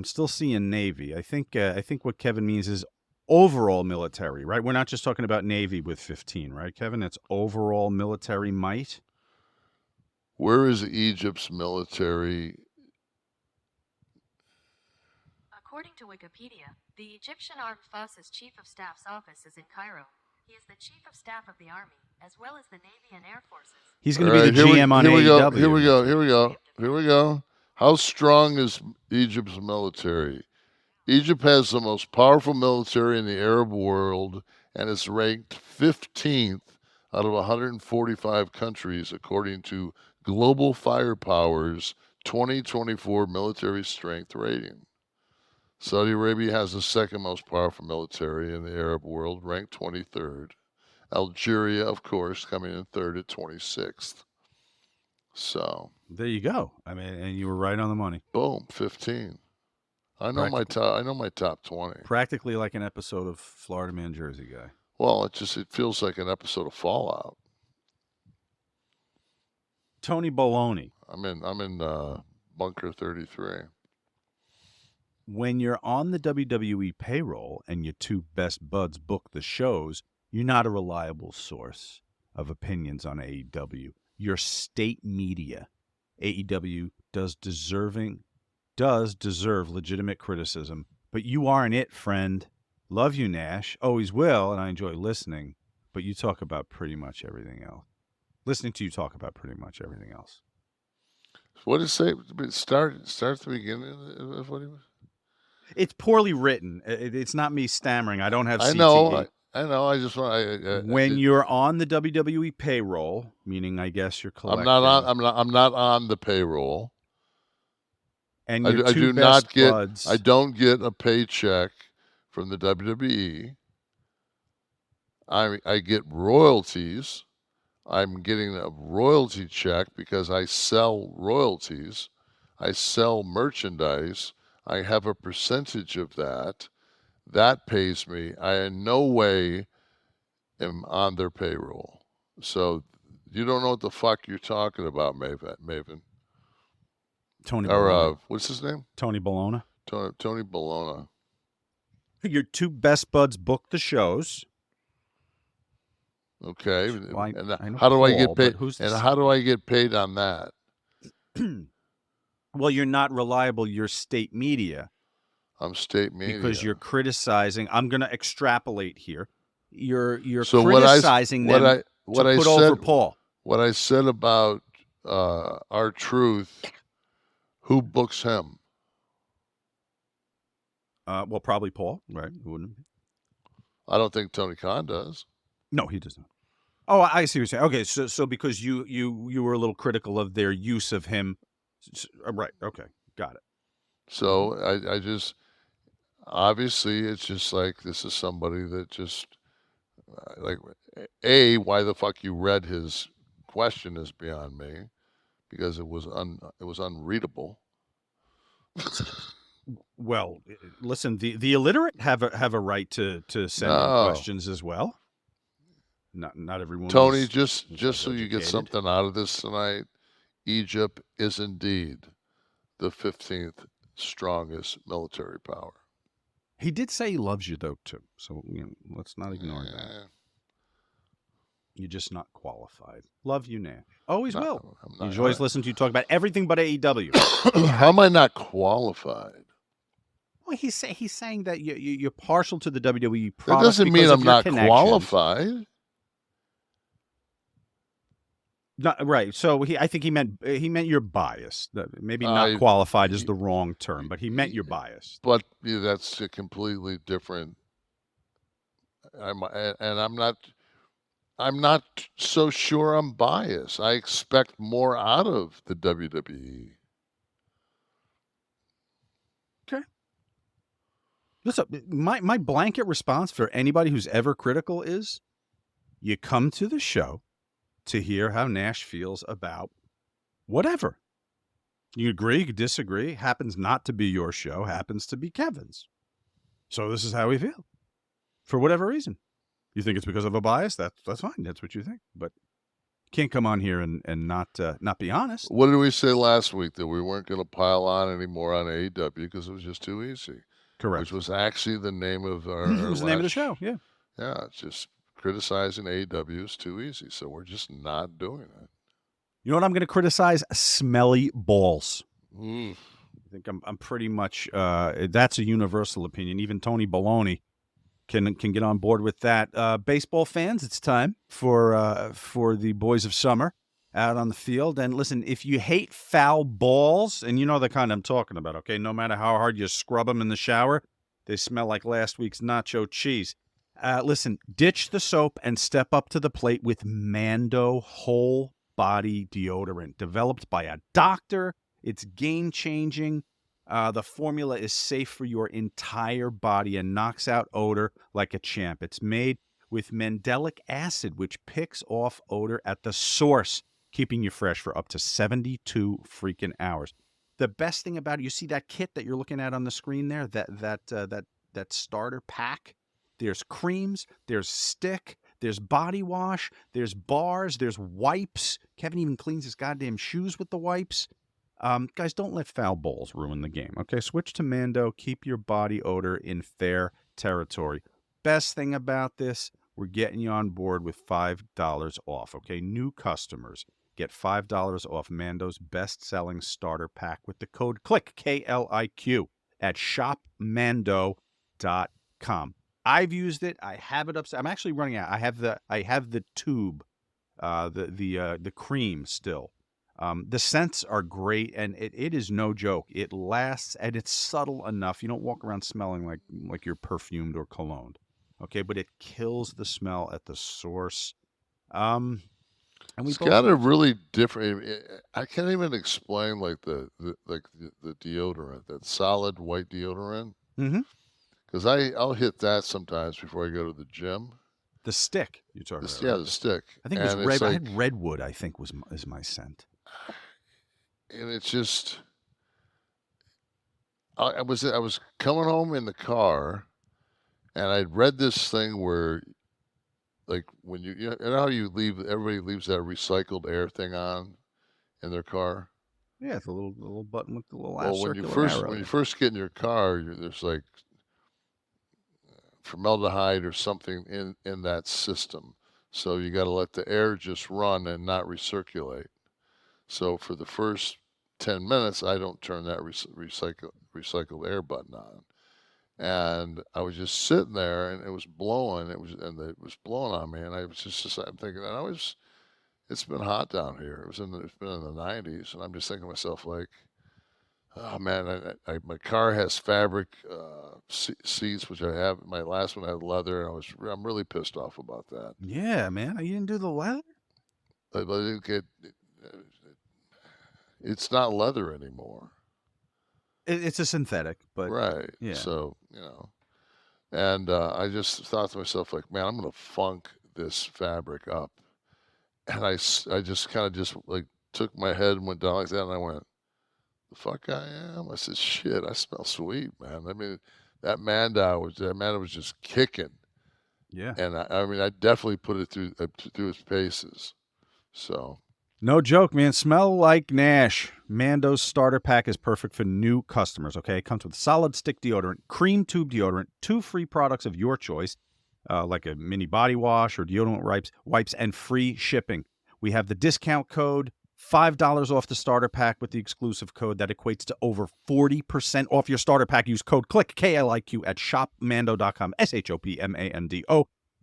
S2: still seeing Navy. I think what Kevin means is overall military, right? We're not just talking about Navy with 15, right, Kevin? It's overall military might.
S3: Where is Egypt's military?
S4: According to Wikipedia, the Egyptian Armed Forces Chief of Staff's office is in Cairo. He is the Chief of Staff of the Army, as well as the Navy and Air Forces.
S2: He's going to be the GM on AEW.
S3: Here we go. How strong is Egypt's military? Egypt has the most powerful military in the Arab world and is ranked 15th out of 145 countries according to Global Firepower's 2024 military strength rating. Saudi Arabia has the second most powerful military in the Arab world, ranked 23rd. Algeria, of course, coming in third at 26th. So
S2: there you go. I mean, and you were right on the money.
S3: Boom, 15. I know my top 20.
S2: Practically like an episode of Florida Man Jersey Guy.
S3: Well, it feels like an episode of Fallout.
S2: Tony Baloney.
S3: I'm in Bunker 33.
S2: When you're on the WWE payroll and your two best buds book the shows, you're not a reliable source of opinions on AEW. Your state media. AEW does deserve legitimate criticism, but you aren't it, friend. Love you, Nash. Always will, and I enjoy listening, but you talk about pretty much everything else. Listening to you talk about pretty much everything else.
S3: What did it say? Start at the beginning of what he was?
S2: It's poorly written. It's not me stammering. I don't have CTE.
S3: I know. I just want.
S2: When you're on the WWE payroll, meaning I guess you're collecting.
S3: I'm not on the payroll.
S2: And your two best buds.
S3: I don't get a paycheck from the WWE. I get royalties. I'm getting a royalty check because I sell royalties. I sell merchandise. I have a percentage of that. That pays me. I in no way am on their payroll. So you don't know what the fuck you're talking about, Maven.
S2: Tony Bologna.
S3: What's his name?
S2: Tony Bologna.
S3: Tony Bologna.
S2: Your two best buds book the shows.
S3: Okay.
S2: Well,
S3: and how do I get paid? And how do I get paid on that?
S2: Well, you're not reliable. You're state media.
S3: I'm state media.
S2: Because you're criticizing. I'm going to extrapolate here. You're criticizing them to put over Paul.
S3: What I said about R-Truth, who books him?
S2: Well, probably Paul, right? Wouldn't it?
S3: I don't think Tony Khan does.
S2: No, he does not. Oh, I see what you're saying. Okay, so because you were a little critical of their use of him. Right. Okay. Got it.
S3: So I just, obviously it's just like, this is somebody that just like, why the fuck you read his question is beyond me, because it was unreadable.
S2: Well, listen, the illiterate have a right to send in questions as well. Not everyone.
S3: Tony, just so you get something out of this tonight, Egypt is indeed the 15th strongest military power.
S2: He did say he loves you, though, too. So let's not ignore that. You're just not qualified. Love you, Nash. Always will. He enjoys listening to you talk about everything but AEW.
S3: How am I not qualified?
S2: Well, he's saying that you're partial to the WWE product.
S3: That doesn't mean I'm not qualified.
S2: Not, right. So I think he meant your bias. Maybe not
S3: I-
S2: qualified is the wrong term, but he meant your bias.
S3: But yeah, that's a completely different. I'm not so sure I'm biased. I expect more out of the WWE.
S2: Listen, my blanket response for anybody who's ever critical is you come to the show to hear how Nash feels about whatever. You agree, you disagree, happens not to be your show, happens to be Kevin's. So this is how we feel. For whatever reason. You think it's because of a bias? That's fine. That's what you think. But you can't come on here and not be honest.
S3: What did we say last week? That we weren't going to pile on anymore on AEW because it was just too easy.
S2: Correct.
S3: Which was actually the name of our
S2: it was the name of the show, yeah.
S3: Yeah, it's just criticizing AEW is too easy. So we're just not doing it.
S2: You know what I'm going to criticize? Smelly balls.
S3: Mm.
S2: I think I'm pretty much, that's a universal opinion. Even Tony Baloney can get on board with that. Baseball fans, it's time for the boys of summer out on the field. And listen, if you hate foul balls, and you know the kind I'm talking about, okay, no matter how hard you scrub them in the shower, they smell like last week's nacho cheese. Listen, ditch the soap and step up to the plate with MANDO whole body deodorant, developed by a doctor. It's game-changing. The formula is safe for your entire body and knocks out odor like a champ. It's made with mandelic acid, which picks off odor at the source, keeping you fresh for up to 72 freaking hours. The best thing about it, you see that kit that you're looking at on the screen there, that starter pack? There's creams, there's stick, there's body wash, there's bars, there's wipes. Kevin even cleans his goddamn shoes with the wipes. Guys, don't let foul balls ruin the game, okay? Switch to MANDO. Keep your body odor in fair territory. Best thing about this, we're getting you on board with $5 off, okay? New customers get $5 off MANDO's best-selling starter pack with the code KLIQ, K-L-I-Q, at shopmando.com. I've used it. I have it upstairs. I'm actually running out. I have the tube, the cream still. The scents are great, and it is no joke. It lasts, and it's subtle enough. You don't walk around smelling like you're perfumed or cologned, okay? But it kills the smell at the source. And
S3: it's got a really different. I can't even explain like the deodorant, that solid white deodorant.
S2: Mm-hmm.
S3: Because I'll hit that sometimes before I go to the gym.
S2: The stick you're talking about.
S3: Yeah,
S2: right?
S3: the stick.
S2: I think it was red. I had redwood. I think is my scent.
S3: And it's just, I was coming home in the car, and I'd read this thing where, like, when you know how everybody leaves that recycled air thing on in their car.
S2: Yeah, it's a little button with the little
S3: when you first get in your car, there's like formaldehyde or something in that system. So you got to let the air just run and not recirculate. So for the first 10 minutes, I don't turn that recycled air button on. And I was just sitting there, and it was blowing. It was blowing on me, and I was I'm thinking, it's been hot down here. It's been in the 90s, and I'm just thinking to myself like, oh man, my car has fabric seats, which I have. My last one had leather, and I'm really pissed off about that.
S2: Yeah, man, you didn't do the leather.
S3: But I didn't get. It's not leather anymore.
S2: It's a synthetic, but
S3: right.
S2: Yeah.
S3: So and I just thought to myself like, man, I'm gonna funk this fabric up, and I just kind of just like took my head and went down like that, and I went, the fuck I am? I said, shit, I smell sweet, man. I mean, that MANDO was just kicking.
S2: Yeah.
S3: And I definitely put it through its paces. So.
S2: No joke, man. Smell like Nash. MANDO's starter pack is perfect for new customers, okay? It comes with solid stick deodorant, cream tube deodorant, 2 free products of your choice, like a mini body wash or deodorant wipes, and free shipping. We have the discount code, $5 off the starter pack with the exclusive code. That equates to over 40% off your starter pack. Use code KLIQ, K-L-I-Q, at shopmando.com,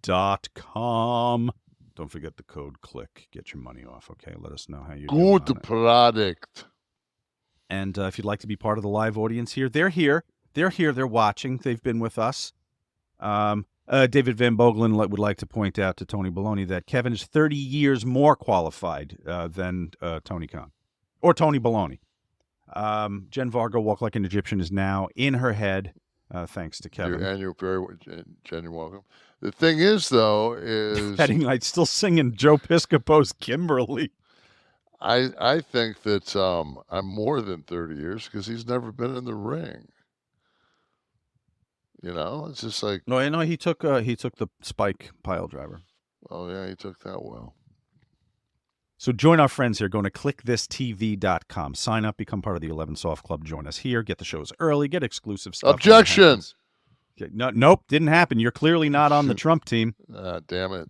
S2: shopmando.com. Don't forget the code Kliq. Get your money off, okay? Let us know how you're doing
S3: Good
S2: on it.
S3: product.
S2: And if you'd like to be part of the live audience here, they're here. They're here. They're watching. They've been with us. David Van Bogelen would like to point out to Tony Baloney that Kevin is 30 years more qualified than Tony Khan or Tony Baloney. Jen Vargo, Walk Like an Egyptian, is now in her head, thanks to Kevin.
S3: You're very, Jen, you're welcome. The thing is, though, is
S2: Heading Night still singing Joe Piscopo's Kimberly.
S3: I think that I'm more than 30 years because he's never been in the ring. You know, it's just like,
S2: No, I know he took the Spike pile driver.
S3: oh yeah, he took that well.
S2: So join our friends here. Going to KliqThisTV.com. Sign up, become part of the 11 Soft Club. Join us here. Get the shows early. Get exclusive stuff.
S3: Objection!
S2: Okay, nope, didn't happen. You're clearly not on the Trump team.
S3: Damn it.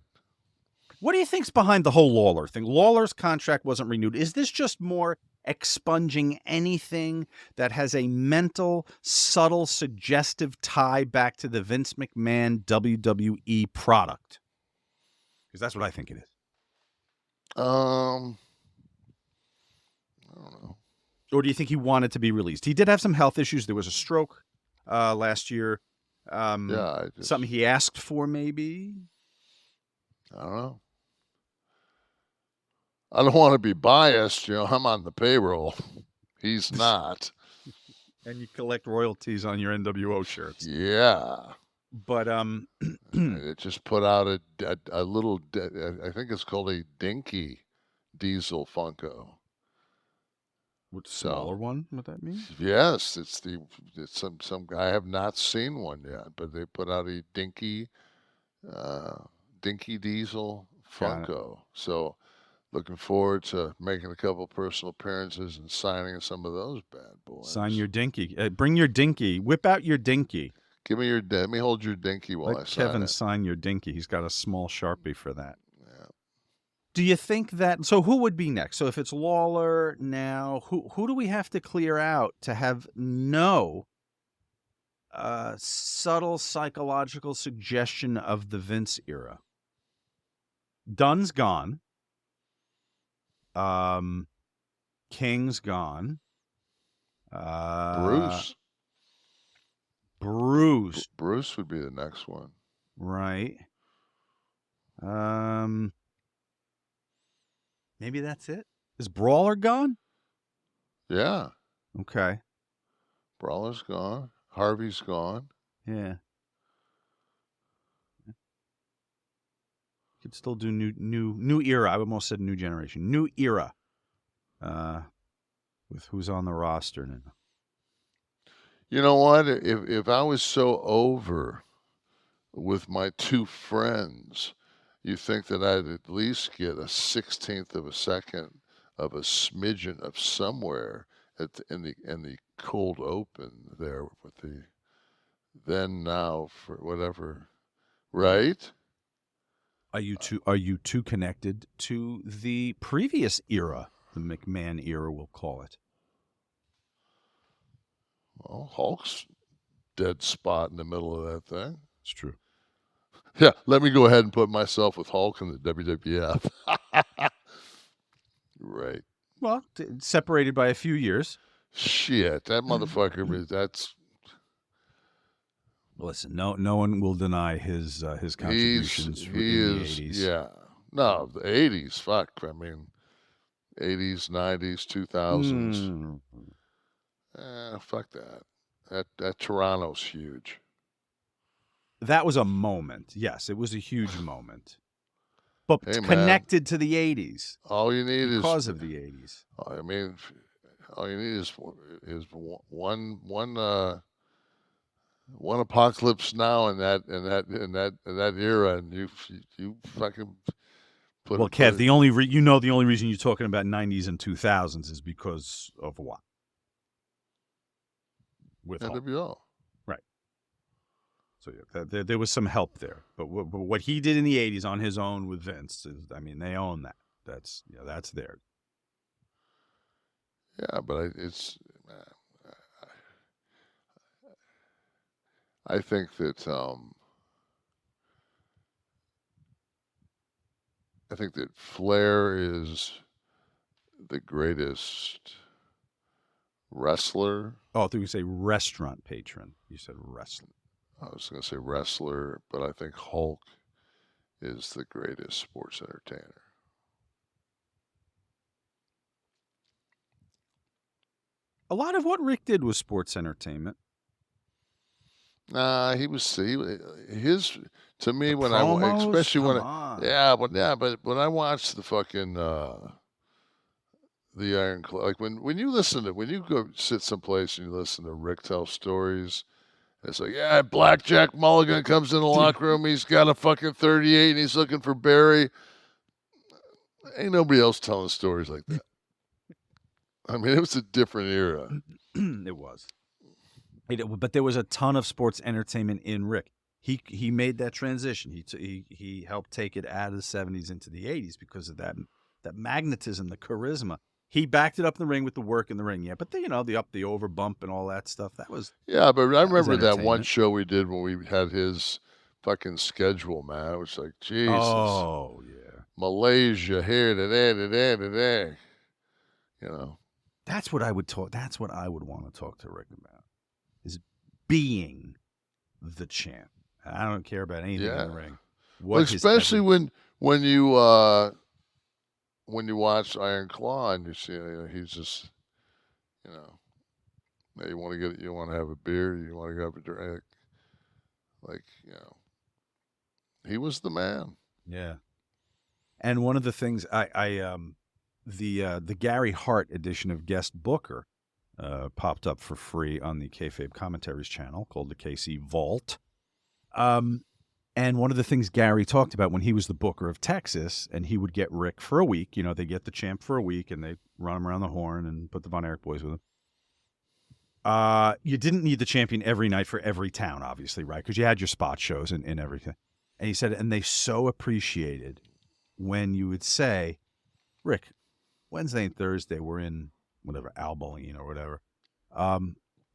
S2: What do you think's behind the whole Lawler thing? Lawler's contract wasn't renewed. Is this just more expunging anything that has a mental, subtle, suggestive tie back to the Vince McMahon WWE product? Because that's what I think it is.
S3: I don't know.
S2: Or do you think he wanted to be released? He did have some health issues. There was a stroke last year. Something he asked for, maybe?
S3: I don't know. I don't want to be biased. You know, I'm on the payroll. He's not.
S2: And you collect royalties on your NWO shirts.
S3: Yeah.
S2: But
S3: it just put out a little, I think it's called a dinky diesel Funko.
S2: What smaller one? What that mean?
S3: Yes, it's some I have not seen one yet, but they put out a dinky diesel Funko. So looking forward to making a couple personal appearances and signing some of those bad boys.
S2: Sign your dinky. Bring your dinky. Whip out your dinky.
S3: Let me hold your dinky while I sign
S2: Kevin
S3: it.
S2: sign your dinky. He's got a small Sharpie for that.
S3: Yeah.
S2: Do you think that? So who would be next? So if it's Lawler now, who do we have to clear out to have no subtle psychological suggestion of the Vince era? Dunn's gone. King's gone.
S3: Bruce would be the next one.
S2: Right. Maybe that's it. Is Brawler gone?
S3: Yeah.
S2: Okay.
S3: Brawler's gone. Harvey's gone.
S2: Yeah. Could still do new era. I almost said new generation. New era. With who's on the roster now.
S3: You know what? If I was so over with my two friends, you think that I'd at least get a 16th of a second of a smidgen of somewhere in the cold open there with the then now for whatever, right?
S2: Are you too connected to the previous era, the McMahon era, we'll call it?
S3: Well, Hulk's dead spot in the middle of that thing.
S2: It's true.
S3: Yeah, let me go ahead and put myself with Hulk in the WWF. Right.
S2: Well, separated by a few years.
S3: Shit, that motherfucker. That's.
S2: Listen, no one will deny his contributions in the 80s.
S3: Yeah. No, the 80s. Fuck. I mean, 80s, 90s, 2000s. Fuck that. That Toronto's huge.
S2: That was a moment. Yes, it was a huge moment. But
S3: hey,
S2: connected to the 80s.
S3: All you need
S2: because of the 80s.
S3: I mean, all you need is one apocalypse now in that era, and you fucking put.
S2: Well, Kev, the only reason you're talking about 90s and 2000s is because of what? With
S3: NWO.
S2: Right. So yeah, there was some help there, but what he did in the 80s on his own with Vince is, I mean, they own that. That's theirs.
S3: Yeah, but I think that I think that Flair is the greatest wrestler.
S2: Oh, I thought you say restaurant patron. You said wrestler.
S3: I was going to say wrestler, but I think Hulk is the greatest sports entertainer.
S2: A lot of what Rick did was sports entertainment.
S3: Nah, his to me
S2: The
S3: when
S2: promos?
S3: especially when
S2: Come on.
S3: but when I watched the fucking the Iron Claw, like when you go sit someplace and you listen to Rick tell stories, it's like, yeah, Blackjack Mulligan comes in the locker room, he's got a fucking 38 and he's looking for Barry. Ain't nobody else telling stories like that. I mean, it was a different era.
S2: It was. But there was a ton of sports entertainment in Rick. He made that transition. He helped take it out of the 70s into the 80s because of that magnetism, the charisma. He backed it up in the ring with the work in the ring, yeah. But the up, the over bump, and all that stuff. That was
S3: but I remember that one
S2: entertainment.
S3: show we did when we had his fucking schedule, man. It was like, Jesus.
S2: Oh yeah.
S3: Malaysia here today. You know.
S2: That's what I would talk. That's what I would want to talk to Rick about. Is being the champ. I don't care about anything in the ring.
S3: Well, especially when you watch Iron Claw and you see he's just you want to have a beer, you want to have a drink, like he was the man.
S2: Yeah. And one of the things the Gary Hart edition of Guest Booker popped up for free on the Kayfabe Commentaries channel called the KC Vault. And one of the things Gary talked about when he was the booker of Texas, and he would get Rick for a week, they get the champ for a week, and they run him around the horn and put the Von Erich boys with him. You didn't need the champion every night for every town, obviously, right? Because you had your spot shows and everything. And he said, and they so appreciated when you would say, Rick, Wednesday and Thursday we're in whatever, Alboline or whatever. Why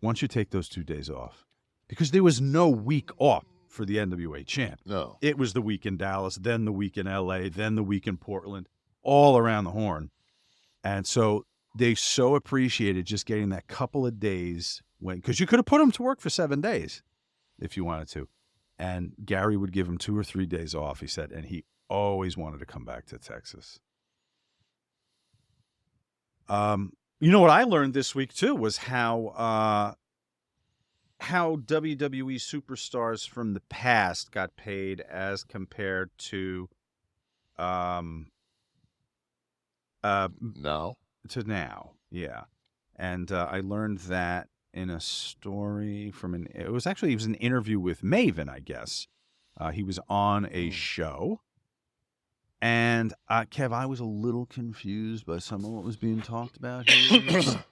S2: don't you take those 2 days off? Because there was no week off for the NWA champ.
S3: No.
S2: It was the week in Dallas, then the week in LA, then the week in Portland, all around the horn. And so they so appreciated just getting that couple of days because you could have put them to work for 7 days if you wanted to. And Gary would give him 2 or 3 days off, he said, and he always wanted to come back to Texas. You know what I learned this week too was how WWE superstars from the past got paid as compared to
S3: now.
S2: To now, yeah. And I learned that in a story from it was an interview with Maven, I guess. He was on a show. And, Kev, I was a little confused by some of what was being talked about here.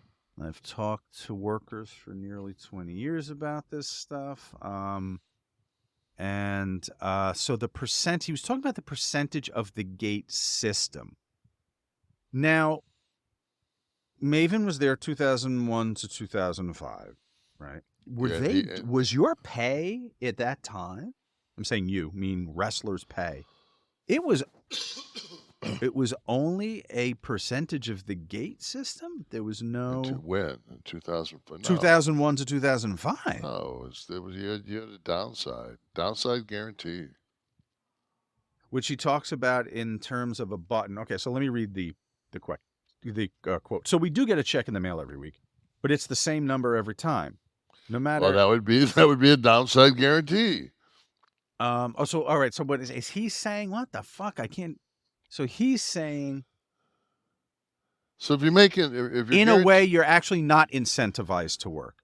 S2: I've talked to workers for nearly 20 years about this stuff. So he was talking about the percentage of the gate system. Now, Maven was there 2001 to 2005, right? Was your pay at that time? I'm saying you, mean wrestlers' pay. It was only a percentage of the gate system. There was no
S3: When in 2005?
S2: 2001 to 2005.
S3: No, you had a downside guarantee,
S2: which he talks about in terms of a button. Okay, so let me read the quote. So we do get a check in the mail every week, but it's the same number every time, no matter.
S3: Well, that would be a downside guarantee.
S2: All right. So what is he saying? What the fuck? I can't. So he's saying.
S3: So if you're
S2: in a way, you're actually not incentivized to work.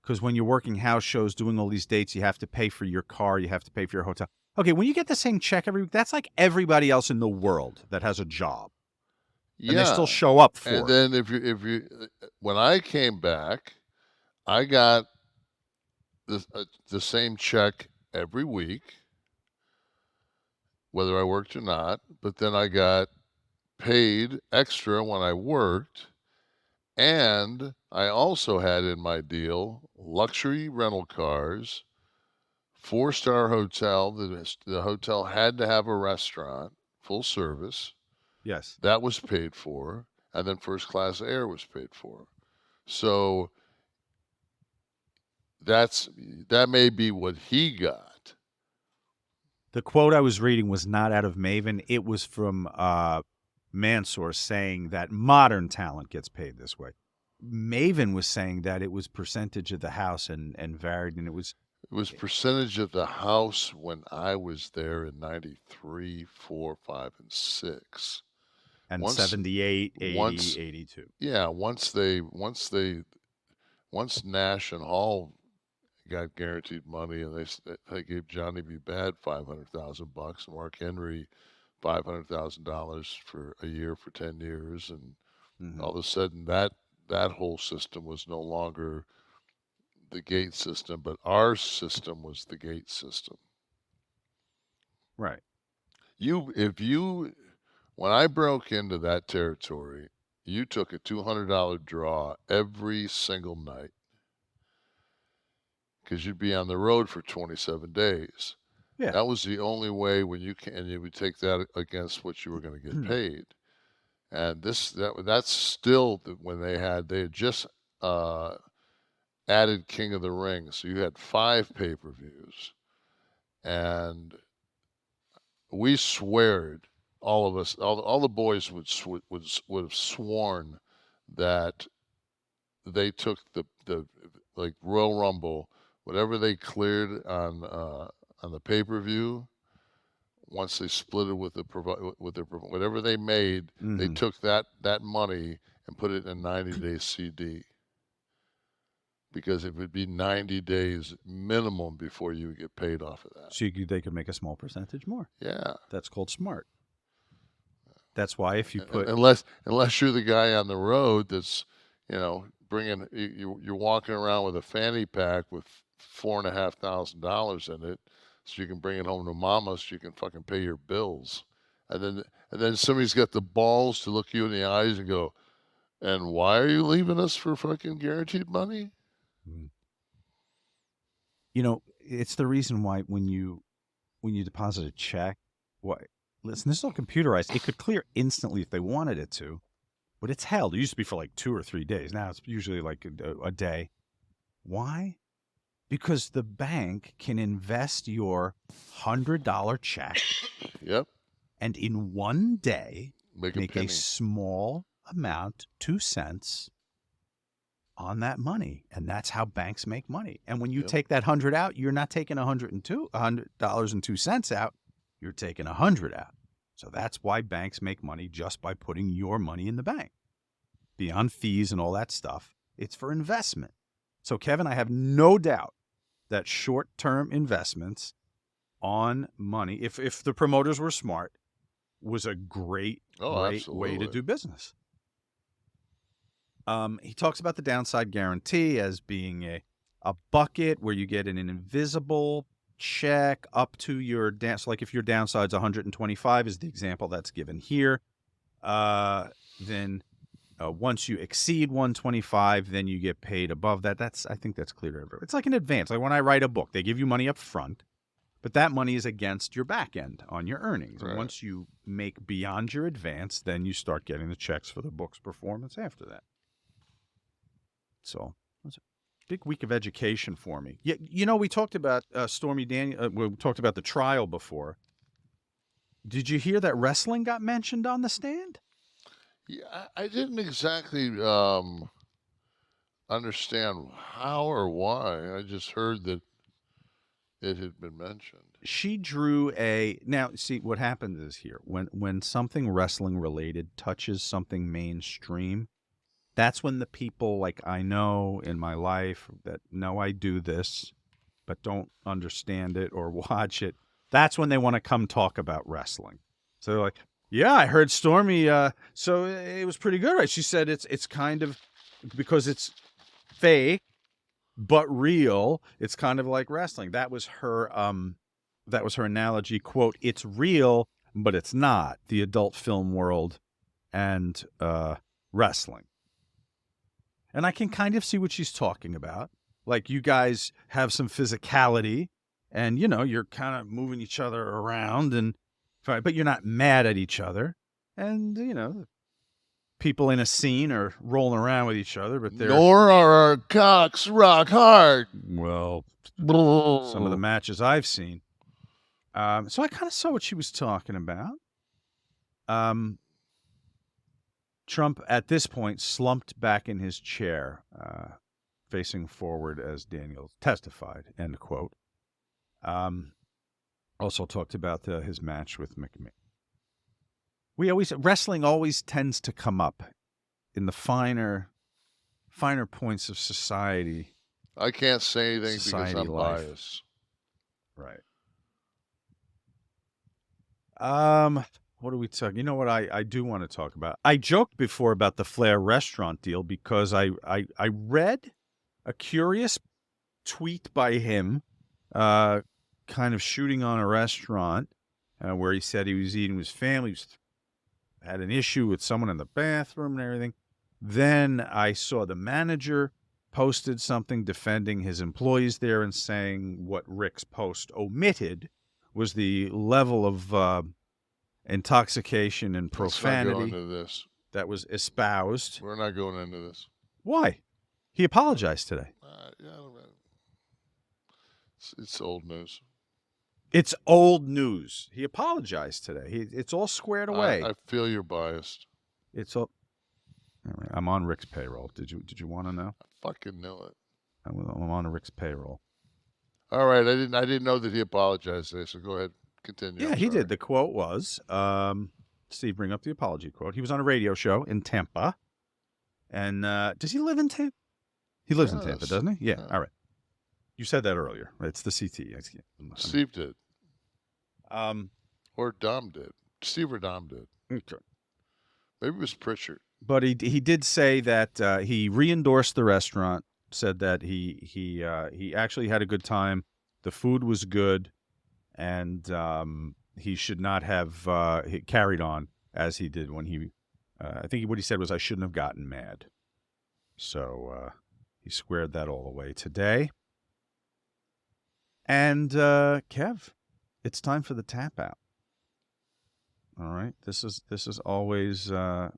S2: Because when you're working house shows, doing all these dates, you have to pay for your car, you have to pay for your hotel. Okay, when you get the same check every week, that's like everybody else in the world that has a job. And they still show up for it.
S3: And then when I came back, I got the same check every week, whether I worked or not. But then I got paid extra when I worked, and I also had in my deal luxury rental cars, 4-star hotel. The hotel had to have a restaurant, full service.
S2: Yes.
S3: That was paid for, and then first class air was paid for. So that may be what he got.
S2: The quote I was reading was not out of Maven. It was from Mansour saying that modern talent gets paid this way. Maven was saying that it was percentage of the house and varied, and it was
S3: percentage of the house when I was there in 93, 4, 5, and 6.
S2: And 78, 80, 82.
S3: Yeah, once Nash and Hall got guaranteed money, and they gave Johnny B. Bad $500,000, Mark Henry $500,000 for a year for 10 years, and all of a sudden that whole system was no longer the gate system, but our system was the gate system.
S2: Right.
S3: When I broke into that territory, you took a $200 draw every single night because you'd be on the road for 27 days.
S2: Yeah.
S3: That was the only way when you would take that against what you were going to get paid. And that's still when they had just added King of the Ring. So you had 5 pay-per-views, and we sweared, all of us, all the boys would have sworn that they took the like Royal Rumble, whatever they cleared on the pay-per-view, once they split it with whatever they made, they took that money and put it in a 90-day CD. Because it would be 90 days minimum before you would get paid off of that.
S2: So they could make a small percentage more.
S3: Yeah.
S2: That's called smart. That's why if you put...
S3: Unless you're the guy on the road that's, bringing... You're walking around with a fanny pack with $4,500 in it, so you can bring it home to mama so you can fucking pay your bills. And then somebody's got the balls to look you in the eyes and go, and why are you leaving us for fucking guaranteed money?
S2: It's the reason why when you deposit a check, listen, this is all computerized. It could clear instantly if they wanted it to, but it's held. It used to be for like 2 or 3 days. Now it's usually like a day. Why? Because the bank can invest your $100 check.
S3: Yep.
S2: And in one day, make
S3: a
S2: a small amount, 2 cents, on that money. And that's how banks make money. And when you take that 100 out, you're not taking $100.02 out. You're taking 100 out. So that's why banks make money, just by putting your money in the bank. Beyond fees and all that stuff, it's for investment. So Kevin, I have no doubt that short-term investments on money, if the promoters were smart, was a great way to do business. He talks about the downside guarantee as being a bucket where you get an invisible check up to your so like if your downside's 125 is the example that's given here. Then once you exceed 125, then you get paid above that. I think that's clear to everyone. It's like an advance. Like when I write a book, they give you money up front, but that money is against your back end on your earnings. Right. And once you make beyond your advance, then you start getting the checks for the book's performance after that. So it was a big week of education for me. Yeah, we talked about Stormy Daniels. We talked about the trial before. Did you hear that wrestling got mentioned on the stand?
S3: Yeah, I didn't exactly understand how or why. I just heard that it had been mentioned.
S2: She drew now, see, what happens is here, when something wrestling related touches something mainstream, that's when the people like I know in my life that know I do this, but don't understand it or watch it, that's when they want to come talk about wrestling. So they're like, yeah, I heard Stormy, so it was pretty good, right? She said it's kind of, because it's fake, but real, it's kind of like wrestling. That was her analogy, quote, it's real, but it's not, the adult film world and wrestling. And I can kind of see what she's talking about. Like, you guys have some physicality and you're kind of moving each other around, but you're not mad at each other, and people in a scene are rolling around with each other, but they're
S3: Nor are our cocks rock hard.
S2: well, some of the matches I've seen. So I kind of saw what she was talking about. Trump, at this point, slumped back in his chair, facing forward as Daniels testified, end quote. Also talked about his match with McMahon. Wrestling always tends to come up in the finer points of society.
S3: I can't say anything because I'm
S2: life.
S3: biased.
S2: Right. What are we talking? You know what I do want to talk about? I joked before about the Flair restaurant deal because I read a curious tweet by him, kind of shooting on a restaurant where he said he was eating with his family, had an issue with someone in the bathroom and everything. Then I saw the manager posted something defending his employees there and saying what Rick's post omitted was the level of intoxication and profanity
S3: Let's not go into this.
S2: That was espoused.
S3: We're not going into this.
S2: Why? He apologized today.
S3: Yeah, it's old news.
S2: It's old news. He apologized today. It's all squared away.
S3: I feel you're biased.
S2: It's all. Right, I'm on Rick's payroll. Did you want to know?
S3: I fucking know it.
S2: I'm on Rick's payroll.
S3: All right, I didn't know that he apologized today. So go ahead, continue.
S2: Yeah, he did. The quote was, Steve, bring up the apology quote. He was on a radio show in Tampa, and does he live in Tampa? He lives in Tampa, doesn't he? Yeah. All right. You said that earlier. It's the CT.
S3: Steve did. Or Dom did. Steve or Dom did.
S2: Okay.
S3: Maybe it was Pritchard.
S2: But he did say that he re-endorsed the restaurant, said that he actually had a good time, the food was good, and he should not have carried on as he did when he I think what he said was, I shouldn't have gotten mad. So he squared that all away today. And Kev, it's time for the tap out. All right, this is always a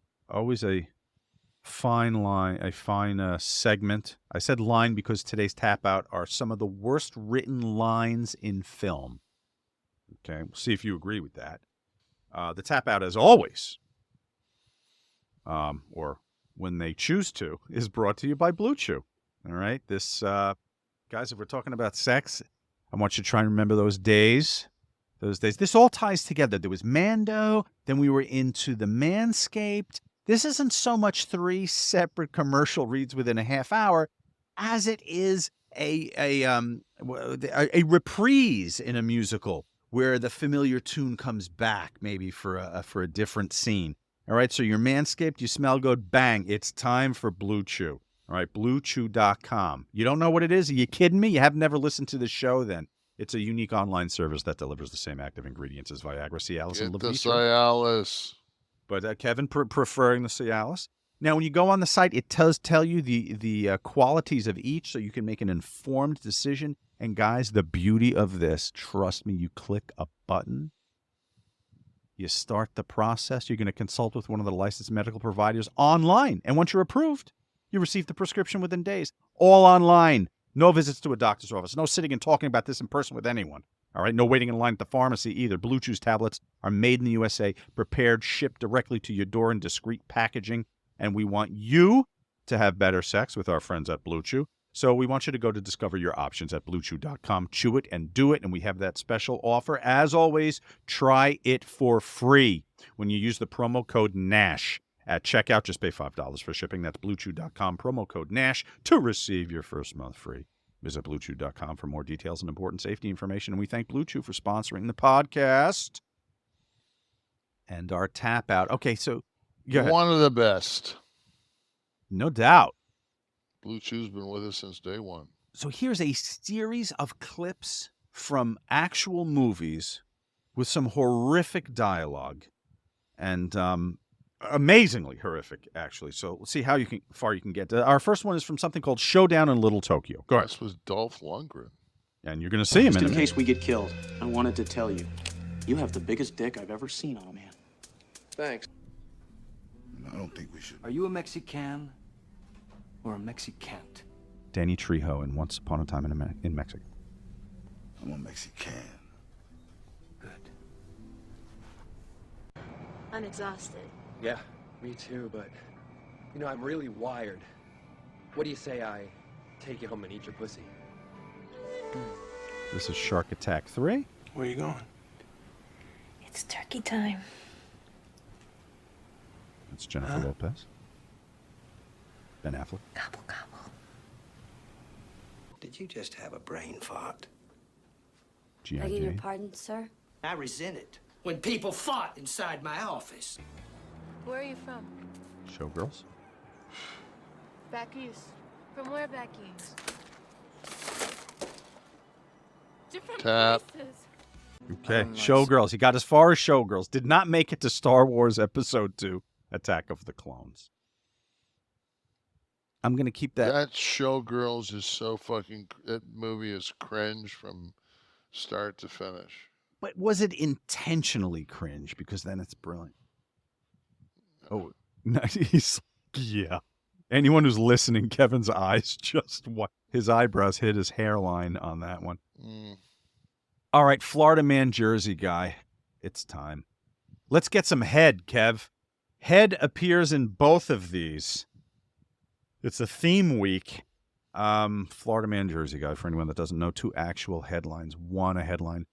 S2: fine line, a fine segment. I said line because today's tap out are some of the worst written lines in film. Okay, we'll see if you agree with that. The tap out, as always, or when they choose to, is brought to you by Bluechew. All right, this guys, if we're talking about sex, I want you to try and remember those days. This all ties together. There was MANDO, then we were into the Manscaped. This isn't so much 3 separate commercial reads within a half hour as it is a reprise in a musical where the familiar tune comes back, maybe for a different scene. All right, so you're Manscaped, you smell good, bang, it's time for Bluechew. All right, Bluechew.com. You don't know what it is? Are you kidding me? You have never listened to the show then. It's a unique online service that delivers the same active ingredients as Viagra, Cialis, and Levitra.
S3: Get the Cialis.
S2: But Kevin preferring the Cialis. Now, when you go on the site, it does tell you the qualities of each, so you can make an informed decision. And guys, the beauty of this, trust me, you click a button, you start the process, you're going to consult with one of the licensed medical providers online. And once you're approved, you receive the prescription within days. All online. No visits to a doctor's office. No sitting and talking about this in person with anyone. All right, no waiting in line at the pharmacy either. Bluechew's tablets are made in the USA, prepared, shipped directly to your door in discreet packaging. And we want you to have better sex with our friends at Bluechew. So we want you to go to discover your options at Bluechew.com. Chew it and do it. And we have that special offer. As always, try it for free when you use the promo code NASH. At checkout, just pay $5 for shipping. That's Bluechew.com, promo code NASH, to receive your first month free. Visit Bluechew.com for more details and important safety information. And we thank Bluechew for sponsoring the podcast. And our tap out. Okay, so go ahead.
S3: One of the best.
S2: No doubt.
S3: Bluechew's been with us since day one.
S2: So here's a series of clips from actual movies with some horrific dialogue. And amazingly horrific, actually. So let's see how far you can get. Our first one is from something called Showdown in Little Tokyo. Go ahead.
S3: This was Dolph Lundgren.
S2: And you're going to see him
S5: Just
S2: in a
S5: in
S2: minute.
S5: case we get killed, I wanted to tell you, you have the biggest dick I've ever seen on a man.
S6: Thanks.
S7: I don't think we should.
S8: Are you a Mexican or a Mexicant?
S2: Danny Trejo in Once Upon a Time in Mexico.
S7: I'm a Mexican.
S8: Good.
S9: I'm exhausted.
S6: Yeah, me too, but, I'm really wired. What do you say I take you home and eat your pussy?
S2: This is Shark Attack 3.
S7: Where you going?
S9: It's turkey time.
S2: It's Jennifer Lopez. Ben Affleck.
S9: Gobble, gobble.
S8: Did you just have a brain fart?
S2: G.I.
S9: Begging your
S2: Jane.
S9: pardon, sir?
S8: I resent it when people fought inside my office.
S10: Where are you from?
S2: Showgirls.
S10: Back east. From where back east? Different
S3: Tap.
S10: places.
S2: Okay, Showgirls. He got as far as Showgirls. Did not make it to Star Wars Episode 2, Attack of the Clones. I'm going to keep that.
S3: That Showgirls is so fucking. That movie is cringe from start to finish.
S2: But was it intentionally cringe? Because then it's brilliant. Oh, no, yeah. Anyone who's listening, Kevin's eyes just his eyebrows hit his hairline on that one. All right, Florida man, Jersey guy. It's time. Let's get some head, Kev. Head appears in both of these. It's a theme week. Florida man, Jersey guy. For anyone that doesn't know, 2 actual headlines. One, a headline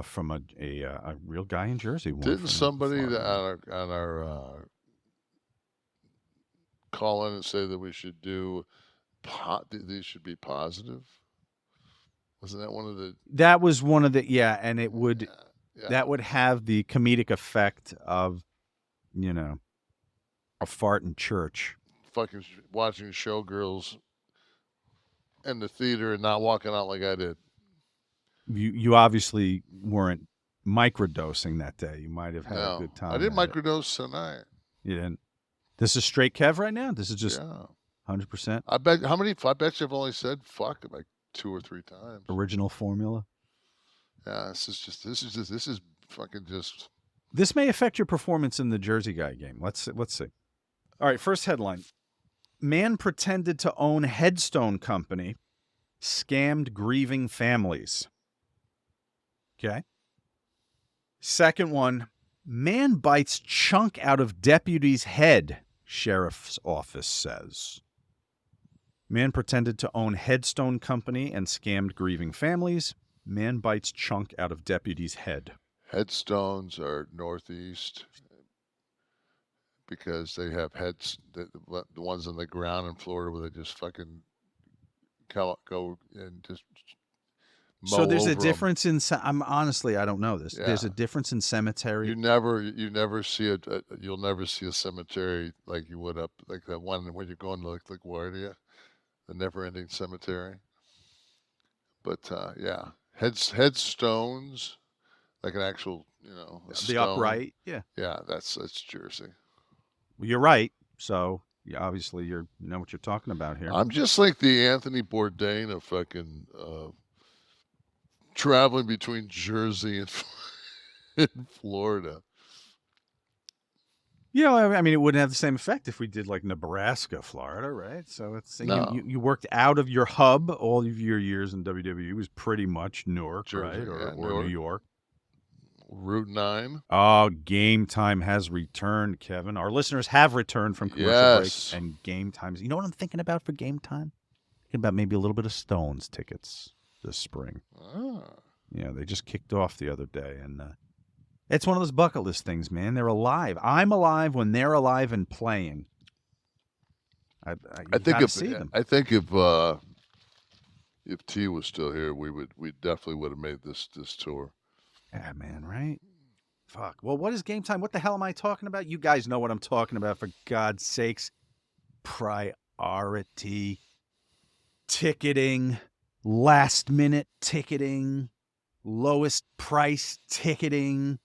S2: from a real guy in Jersey. One
S3: Didn't
S2: from
S3: somebody
S2: Florida.
S3: on our call in and say that we should do these should be positive? Wasn't that one of the?
S2: That was one of the and it would
S3: Yeah.
S2: that would have the comedic effect of, a fart in church.
S3: Fucking watching Showgirls in the theater and not walking out like I did.
S2: You obviously weren't microdosing that day. You might have had a good time.
S3: I didn't
S2: at it.
S3: microdose tonight.
S2: You didn't. This is straight Kev right now. This is just
S3: Yeah.
S2: 100%
S3: I bet you I've only said fuck like 2 or 3 times.
S2: original formula.
S3: Yeah, this is fucking just.
S2: This may affect your performance in the Jersey guy game. Let's see. All right, first headline. Man pretended to own headstone company, scammed grieving families. Okay. Second one, man bites chunk out of deputy's head, sheriff's office says. Man pretended to own headstone company and scammed grieving families. Man bites chunk out of deputy's head.
S3: Headstones are northeast because they have heads, the ones on the ground in Florida where they just fucking go and just mow
S2: So there's a
S3: over 'em.
S2: difference in. I'm honestly, I don't know this. There's a
S3: Yeah.
S2: difference in cemetery.
S3: You never see you'll never see a cemetery like you would up like that one when you're going to like LaGuardia, the never-ending cemetery. But yeah, headstones, like an actual, a
S2: the
S3: stone.
S2: upright. Yeah.
S3: Yeah, that's Jersey.
S2: Well, you're right. So obviously you know what you're talking about here.
S3: I'm just like the Anthony Bourdain of fucking traveling between Jersey and Florida.
S2: Yeah, I mean, it wouldn't have the same effect if we did like Nebraska, Florida, right? So it's
S3: No.
S2: you worked out of your hub all of your years in WWE was pretty much Newark,
S3: Jersey,
S2: right, or
S3: yeah,
S2: New York.
S3: Route 9.
S2: Oh, Game Time has returned, Kevin. Our listeners have returned from commercial
S3: Yes.
S2: breaks and Game Times. You know what I'm thinking about for Game Time? Thinking about maybe a little bit of Stones tickets this spring.
S3: Ah.
S2: Yeah, they just kicked off the other day, and it's one of those bucket list things, man. They're alive. I'm alive when they're alive and playing. I
S3: think if T was still here, we definitely would have made this tour.
S2: Yeah, man, right? Fuck. Well, what is Game Time? What the hell am I talking about? You guys know what I'm talking about, for God's sakes. Priority ticketing, last minute ticketing, lowest price ticketing,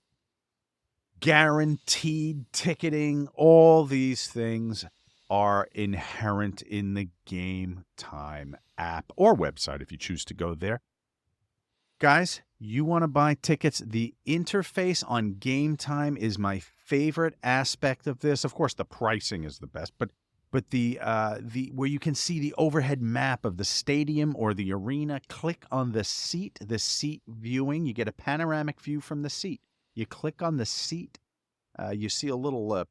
S2: guaranteed ticketing. All these things are inherent in the Game Time app or website if you choose to go there. Guys, you want to buy tickets? The interface on Game Time is my favorite aspect of this. Of course, the pricing is the best, but the where you can see the overhead map of the stadium or the arena. Click on the seat viewing. You get a panoramic view from the seat. You click on the seat. You see a little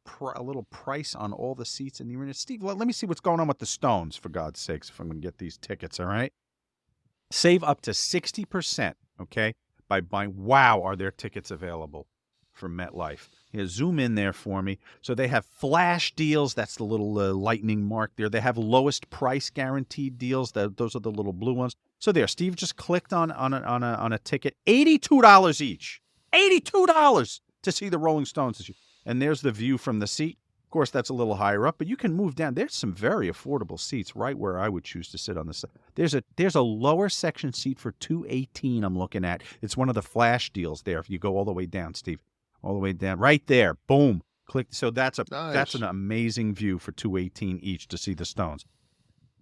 S2: price on all the seats in the arena. Steve, let me see what's going on with the Stones, for God's sakes, if I'm going to get these tickets, all right? Save up to 60%, okay, by buying. Wow, are there tickets available for MetLife? Here, zoom in there for me. So they have flash deals. That's the little lightning mark there. They have lowest price guaranteed deals. Those are the little blue ones. So there, Steve just clicked on a ticket. $82 each. $82 to see the Rolling Stones this year. And there's the view from the seat. Of course, that's a little higher up, but you can move down. There's some very affordable seats right where I would choose to sit on the side. There's a lower section seat for $218 I'm looking at. It's one of the flash deals there. If you go all the way down, Steve, all the way down, right there, boom, click. So that's an amazing view for $218 each to see the Stones.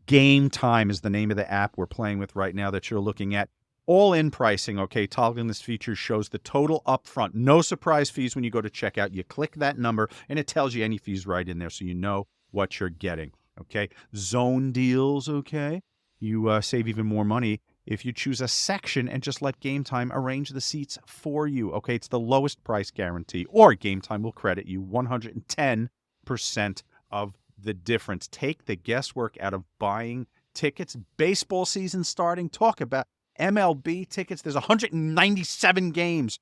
S2: Game Time is the name of the app we're playing with right now that you're looking at. All-in pricing, okay, toggling this feature shows the total upfront. No surprise fees when you go to checkout. You click that number, and it tells you any fees right in there so you know what you're getting, okay? Zone deals, okay? You save even more money if you choose a section and just let Game Time arrange the seats for you, okay? It's the lowest price guarantee, or Game Time will credit you 110% of the difference. Take the guesswork out of buying tickets. Baseball season starting. Talk about MLB tickets. There's 197 games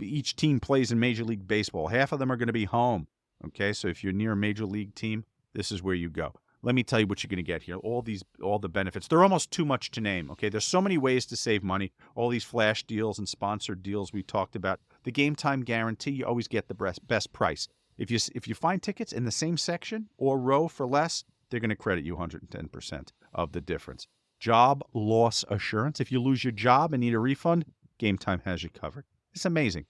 S2: each team plays in Major League Baseball. Half of them are going to be home. Okay, so if you're near a major league team, this is where you go. Let me tell you what you're going to get here. All the benefits. They're almost too much to name. Okay, there's so many ways to save money. All these flash deals and sponsored deals we talked about. The Game Time guarantee. You always get the best price. If you find tickets in the same section or row for less, they're going to credit you 110% of the difference. Job loss assurance. If you lose your job and need a refund, Game Time has you covered. It's amazing.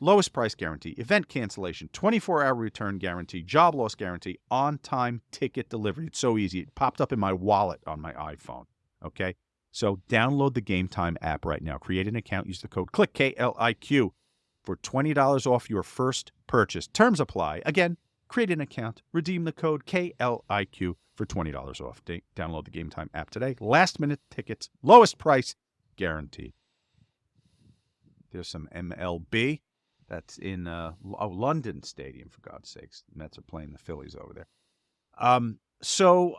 S2: Lowest price guarantee, event cancellation, 24-hour return guarantee, job loss guarantee, on-time ticket delivery. It's so easy. It popped up in my wallet on my iPhone. Okay? So download the Game Time app right now. Create an account. Use the code KLIQ, KLIQ, for $20 off your first purchase. Terms apply. Again, create an account. Redeem the code KLIQ for $20 off. Download the Game Time app today. Last-minute tickets, lowest price guaranteed. There's some MLB. That's in London Stadium, for God's sakes. The Mets are playing the Phillies over there. So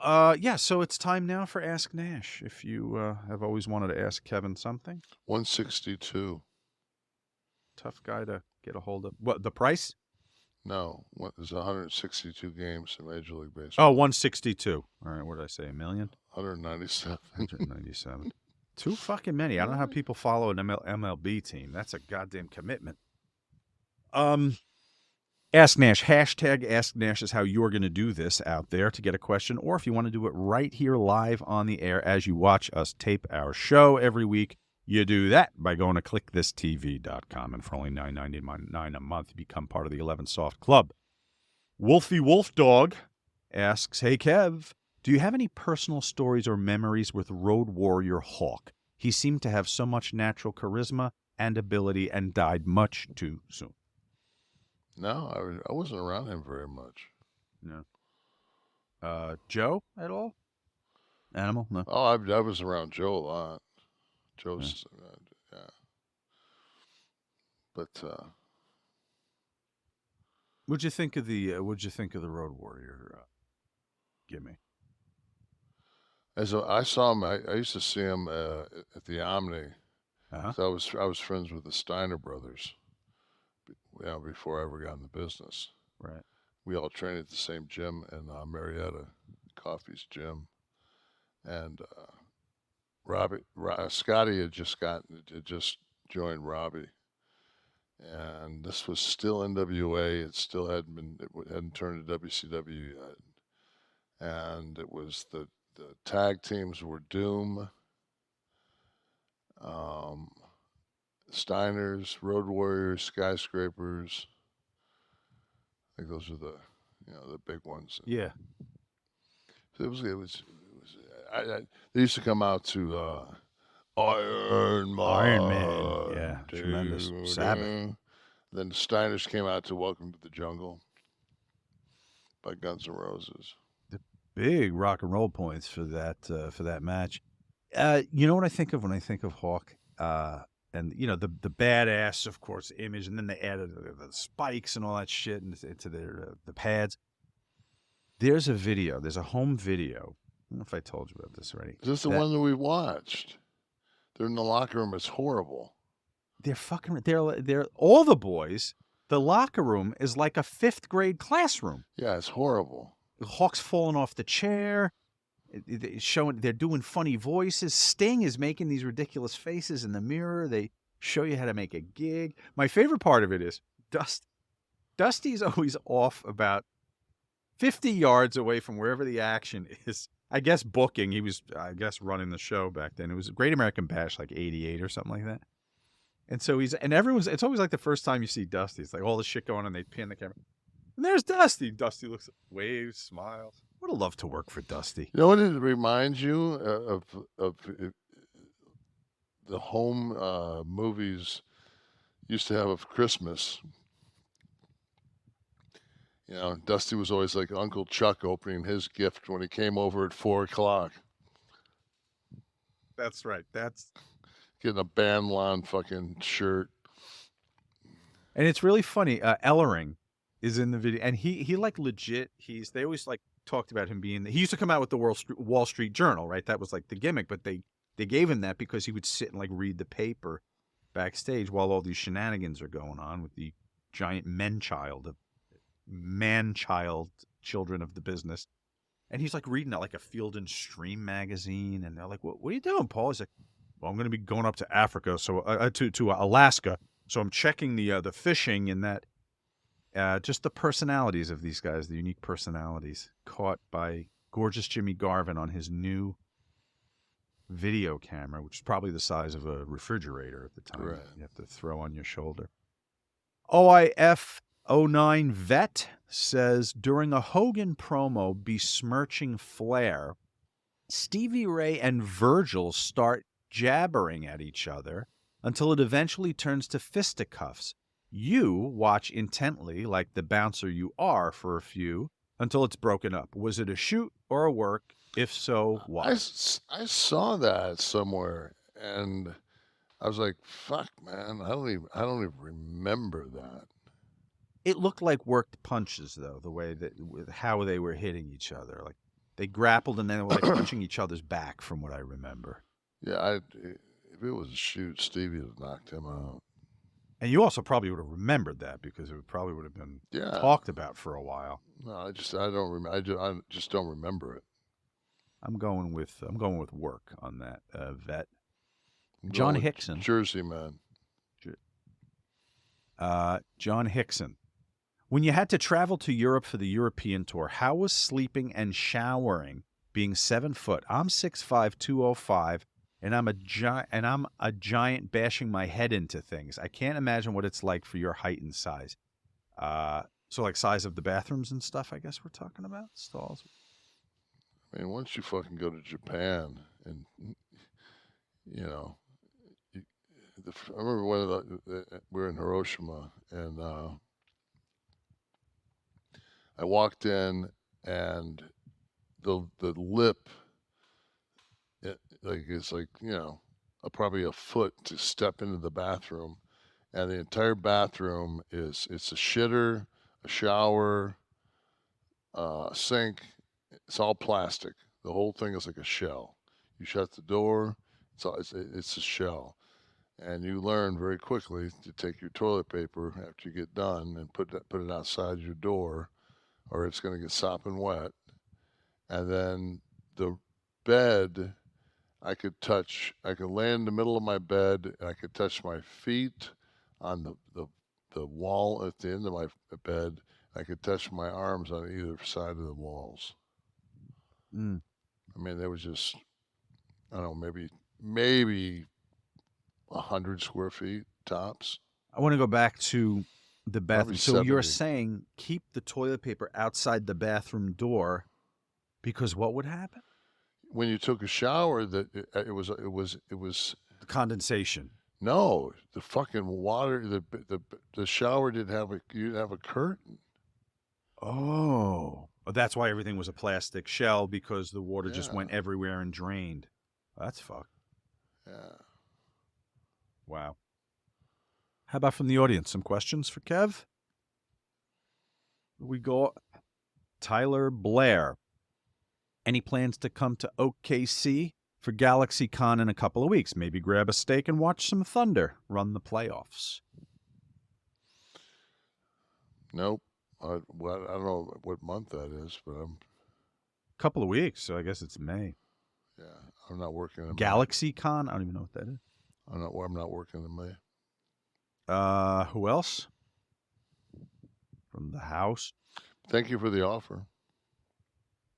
S2: it's time now for Ask Nash. If you have always wanted to ask Kevin something.
S3: 162.
S2: Tough guy to get a hold of. What, the price?
S3: No, there's 162 games in Major League Baseball.
S2: Oh, 162. All right, what did I say, a million?
S3: 197.
S2: 197. Too fucking many. I don't know how people follow an MLB team. That's a goddamn commitment. Ask Nash. Hashtag Ask Nash is how you're going to do this out there to get a question. Or if you want to do it right here live on the air as you watch us tape our show every week, you do that by going to KliqThisTV.com. And for only $9.99 a month, you become part of the 11 Soft Club. Wolfie Wolf Dog asks, hey, Kev, do you have any personal stories or memories with Road Warrior Hawk? He seemed to have so much natural charisma and ability and died much too soon.
S3: No, I wasn't around him very much.
S2: No. Joe at all? Animal? No.
S3: Oh, I was around Joe a lot. Joe's, yeah. But
S2: what'd you think of the Road Warrior gimme?
S3: As I saw him, I used to see him at the Omni. So I was friends with the Steiner brothers. Before I ever got in the business.
S2: Right.
S3: We all trained at the same gym in Marietta, Coffee's gym, and Scotty had just joined Robbie, and this was still NWA. It still hadn't turned to WCW yet, and it was the tag teams were Doom, Steiners, Road Warriors, Skyscrapers. I think those are the big ones.
S2: Yeah.
S3: So it was. They used to come out to Iron
S2: Man. Yeah, tremendous. Sabbath.
S3: Then the Steiners came out to Welcome to the Jungle by Guns N' Roses.
S2: The big rock and roll points for that match. You know what I think of when I think of Hawk? And you know the badass, of course, image, and then they added the spikes and all that shit into their the pads. There's a video. There's a home video. I don't know if I told you about this already.
S3: Is this the one that we watched? They're in the locker room. It's horrible.
S2: They're all the boys. The locker room is like a 5th grade classroom.
S3: Yeah, it's horrible.
S2: Hawk's falling off the chair. They're doing funny voices. Sting is making these ridiculous faces in the mirror. They show you how to make a gig. My favorite part of it is Dusty's always off about 50 yards away from wherever the action is. I guess booking. He was, running the show back then. It was Great American Bash, like 88 or something like that. And so it's always like the first time you see Dusty. It's like all this shit going on, and they pin the camera. And there's Dusty. Dusty looks, waves, smiles. Would have loved to work for Dusty.
S3: You know what it reminds you of the home movies used to have of Christmas. You know, Dusty was always like Uncle Chuck opening his gift when he came over at 4:00.
S2: That's right. That's
S3: getting a Banlon fucking shirt.
S2: And it's really funny. Ellering is in the video, and he like legit. They always like talked about him being. He used to come out with the Wall Street Journal, right? That was like the gimmick, but they gave him that because he would sit and like read the paper backstage while all these shenanigans are going on with the giant man-child children of the business. And he's like reading like a Field and Stream magazine, and they're like, "What are you doing, Paul?" He's like, "Well, I'm going to be going up to Africa, so to Alaska, so I'm checking the fishing and that." Just the personalities of these guys, the unique personalities, caught by gorgeous Jimmy Garvin on his new video camera, which is probably the size of a refrigerator at the time.
S3: Right.
S2: You have to throw on your shoulder. OIF09 Vet says, during a Hogan promo besmirching Flair, Stevie Ray and Virgil start jabbering at each other until it eventually turns to fisticuffs. You watch intently, like the bouncer you are, for a few, until it's broken up. Was it a shoot or a work? If so, why?
S3: I saw that somewhere, and I was like, "Fuck, man! I don't even remember that."
S2: It looked like worked punches, though, the way that how they were hitting each other. Like they grappled and then they were like punching each other's back, from what I remember.
S3: Yeah, if it was a shoot, Stevie would have knocked him out.
S2: And you also probably would have remembered that because it probably would have been talked about for a while.
S3: No, I just don't remember it.
S2: I'm going with work on that, Vet. John Hickson,
S3: Jersey man.
S2: John Hickson. When you had to travel to Europe for the European tour, how was sleeping and showering? Being 7 foot, I'm 6'5", 205, and I'm a giant bashing my head into things. I can't imagine what it's like for your height and size. So like size of the bathrooms and stuff, I guess we're talking about stalls.
S3: I mean, once you fucking go to Japan, and you know, I remember we were in Hiroshima, and I walked in, and the lip, it's like, you know, probably a foot to step into the bathroom, and the entire bathroom it's a shitter, a shower, a sink. It's all plastic. The whole thing is like a shell. You shut the door, it's a shell. And you learn very quickly to take your toilet paper after you get done and put it outside your door, or it's going to get sopping wet. And then the bed, I could lay in the middle of my bed, and I could touch my feet on the wall at the end of my bed. I could touch my arms on either side of the walls.
S2: Mm.
S3: I mean, there was just, I don't know, maybe 100 square feet tops.
S2: I want to go back to the bathroom. So
S3: 70.
S2: you're saying keep the toilet paper outside the bathroom door because what would happen?
S3: When you took a shower, that it was
S2: condensation.
S3: No, the fucking water, the shower you didn't have a curtain.
S2: Oh, that's why everything was a plastic shell, because the water just
S3: Yeah.
S2: went everywhere and drained. That's fucked.
S3: Yeah.
S2: Wow. How about from the audience? Some questions for Kev? We go Tyler Blair. Any plans to come to OKC for Galaxycon in a couple of weeks? Maybe grab a steak and watch some Thunder run the playoffs.
S3: Nope. I don't know what month that is, but
S2: Couple of weeks, so I guess it's May.
S3: Yeah, I'm not working in May.
S2: Galaxycon? I don't even know what that is.
S3: I'm not working in May.
S2: Who else? From the house.
S3: Thank you for the offer.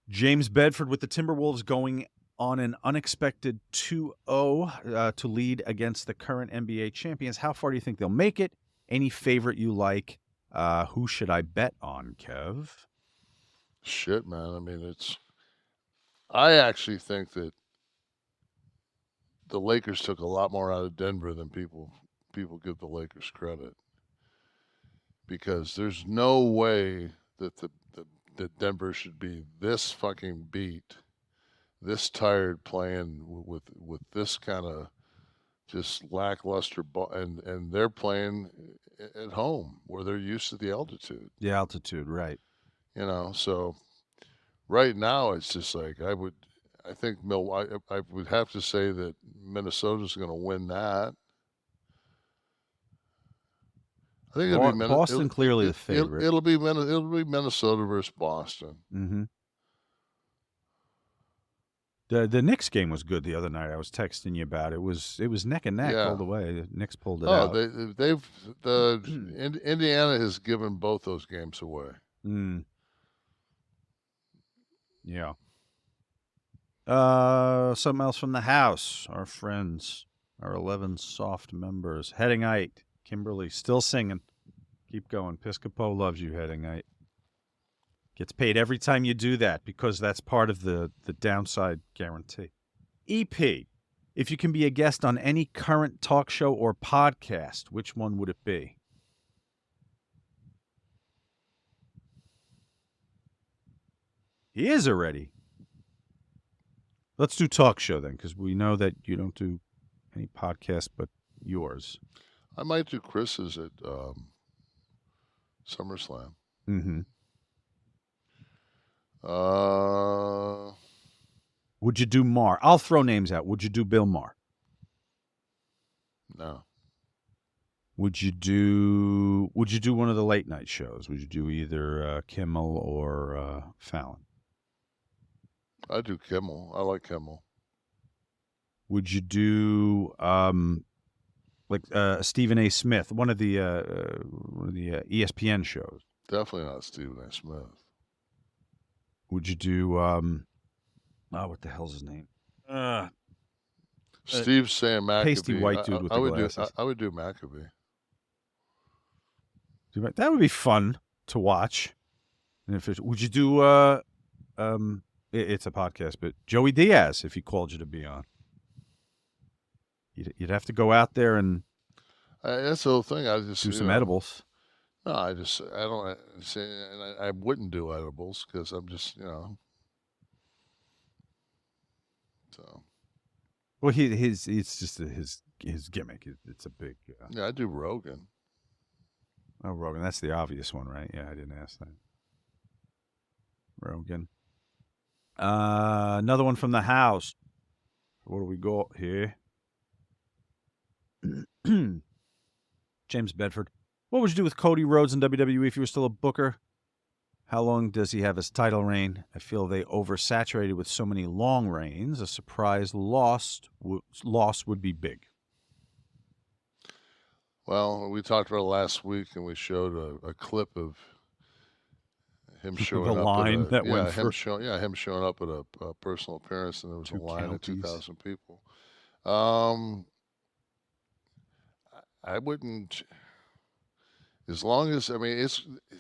S2: James Bedford with the Timberwolves going on an unexpected 2-0 to lead against the current NBA champions. How far do you think they'll make it? Any favorite you like? Who should I bet on, Kev?
S3: Shit, man. I mean, I actually think that the Lakers took a lot more out of Denver than people give the Lakers credit. Because there's no way that that Denver should be this fucking beat, this tired playing with this kind of just lackluster ball, and they're playing at home where they're used to the altitude.
S2: The altitude, right.
S3: You know, so right now it's just like I would have to say that Minnesota's going to win that. I think it'll be
S2: Boston clearly the favorite.
S3: It'll be Minnesota versus Boston.
S2: Mm-hmm. The Knicks game was good the other night. I was texting you about it. It was neck and neck all the way. The Knicks pulled it out.
S3: Indiana has given both those games away.
S2: Mm. Yeah. Something else from the house. Our friends, our 11 soft members. Headingite, Kimberly, still singing. Keep going. Piscopo loves you, Headingite. Gets paid every time you do that because that's part of the downside guarantee. EP, if you can be a guest on any current talk show or podcast, which one would it be? He is already. Let's do talk show then, because we know that you don't do any podcast but yours.
S3: I might do Chris's at SummerSlam.
S2: Mm-hmm.
S3: Uh,
S2: Would you do Maher? I'll throw names out. Would you do Bill Maher?
S3: No.
S2: Would you do one of the late night shows? Would you do either Kimmel or Fallon?
S3: I do Kimmel. I like Kimmel.
S2: Would you do Stephen A. Smith, one of the ESPN shows?
S3: Definitely not Stephen A. Smith.
S2: Would you do what the hell's his name?
S3: Steve's saying Maccabee.
S2: Pasty white dude with the glasses.
S3: I would do Maccabee.
S2: That would be fun to watch. And would you do it's a podcast, but Joey Diaz, if he called you to be on? You'd have to go out there and
S3: that's the whole thing. I just
S2: do some edibles.
S3: No, I don't say, and I wouldn't do edibles because I'm just, so.
S2: Well, it's just his gimmick. It's a big.
S3: Yeah, I do Rogan.
S2: Oh, Rogan, that's the obvious one, right? Yeah, I didn't ask that. Rogan. Another one from the house. What do we got here? James Bedford. What would you do with Cody Rhodes in WWE if you were still a booker? How long does he have his title reign? I feel they oversaturated with so many long reigns. A surprise loss would be big.
S3: Well, we talked about it last week, and we showed a clip of him showing
S2: the
S3: up.
S2: line that went
S3: him showing up at a personal appearance, and there was a line of 2,000 people. I wouldn't. As long as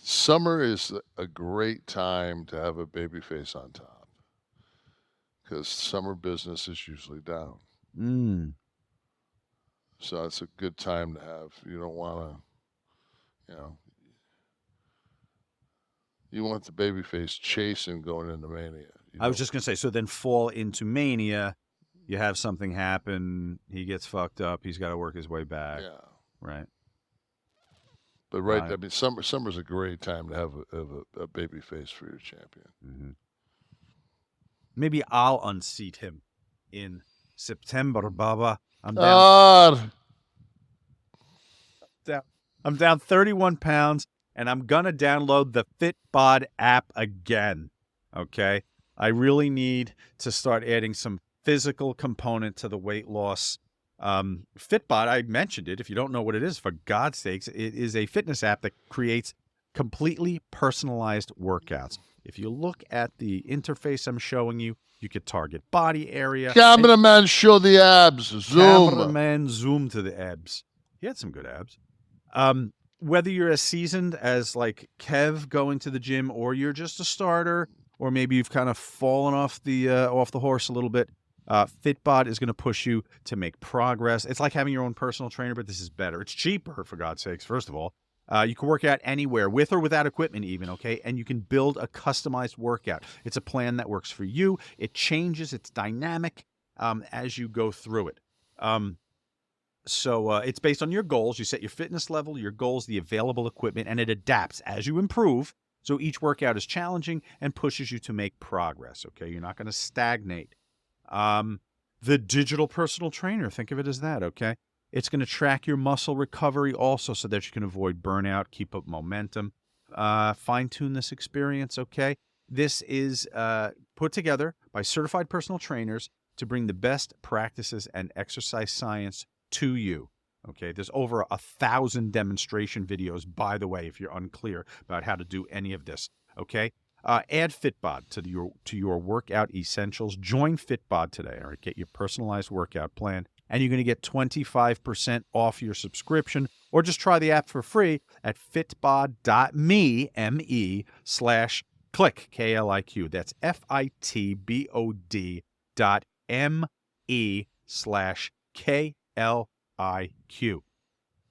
S3: summer is a great time to have a babyface on top, because summer business is usually down. So it's a good time to have. You don't want to, you want the babyface chasing going into Mania.
S2: I was just going to say, so then fall into Mania, you have something happen, he gets fucked up, he's got to work his way back.
S3: Yeah.
S2: Right.
S3: But I mean, summer's a great time to have a baby face for your champion.
S2: Mm-hmm. Maybe I'll unseat him in September, Baba. I'm down 31 pounds, and I'm gonna download the FitBod app again. Okay, I really need to start adding some physical component to the weight loss. FitBod, I mentioned it. If you don't know what it is, for God's sakes, it is a fitness app that creates completely personalized workouts. If you look at the interface I'm showing you, you could target body area.
S3: Cameraman, show the abs. Zoom.
S2: Cameraman, zoom to the abs. He had some good abs. Whether you're as seasoned as like Kev going to the gym, or you're just a starter, or maybe you've kind of fallen off the horse a little bit, FitBod is going to push you to make progress. It's like having your own personal trainer, but this is better. It's cheaper, for God's sakes, first of all. You can work out anywhere, with or without equipment even, okay? And you can build a customized workout. It's a plan that works for you. It changes. It's dynamic as you go through it. So it's based on your goals. You set your fitness level, your goals, the available equipment, and it adapts as you improve. So each workout is challenging and pushes you to make progress, okay? You're not going to stagnate. The digital personal trainer, think of it as that, okay? It's going to track your muscle recovery also so that you can avoid burnout, keep up momentum, fine-tune this experience, okay? This is put together by certified personal trainers to bring the best practices and exercise science to you, okay? There's over 1,000 demonstration videos, by the way, if you're unclear about how to do any of this, okay? Add FitBod to your workout essentials. Join FitBod today, all right? Get your personalized workout plan, and you're going to get 25% off your subscription, or just try the app for free at fitbod.me, M-E/Kliq, K-L-I-Q. That's FITBOD.me/KLIQ.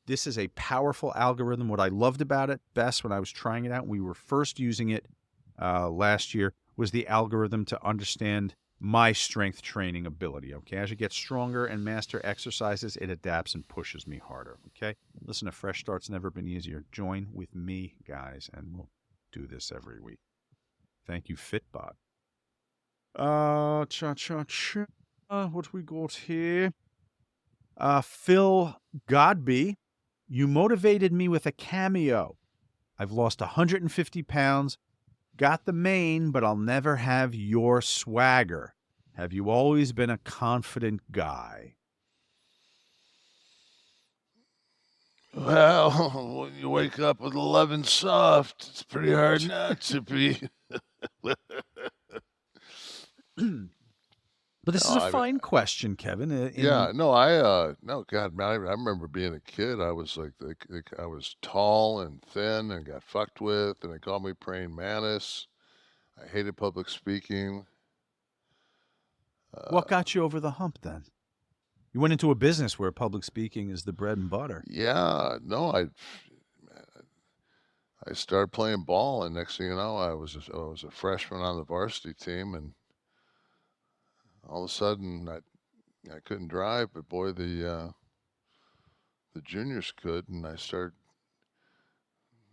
S2: This is a powerful algorithm. What I loved about it best when I was trying it out, we were first using it last year, was the algorithm to understand my strength training ability, okay? As you get stronger and master exercises, it adapts and pushes me harder, okay? Listen, a fresh start's never been easier. Join with me, guys, and we'll do this every week. Thank you, FitBod. What we got here? Phil Godby, you motivated me with a cameo. I've lost 150 pounds. Got the mane, but I'll never have your swagger. Have you always been a confident guy?
S3: Well, when you wake up with 11 soft, it's pretty hard not to be.
S2: But this is a fine question, Kevin.
S3: No, God, man, I remember being a kid. I was like, I was tall and thin and got fucked with, and they called me praying mantis. I hated public speaking.
S2: What got you over the hump then? You went into a business where public speaking is the bread and butter.
S3: Yeah, no, I started playing ball, and next thing you know, I was a freshman on the varsity team, and all of a sudden, I couldn't drive, but boy, the juniors could, and I started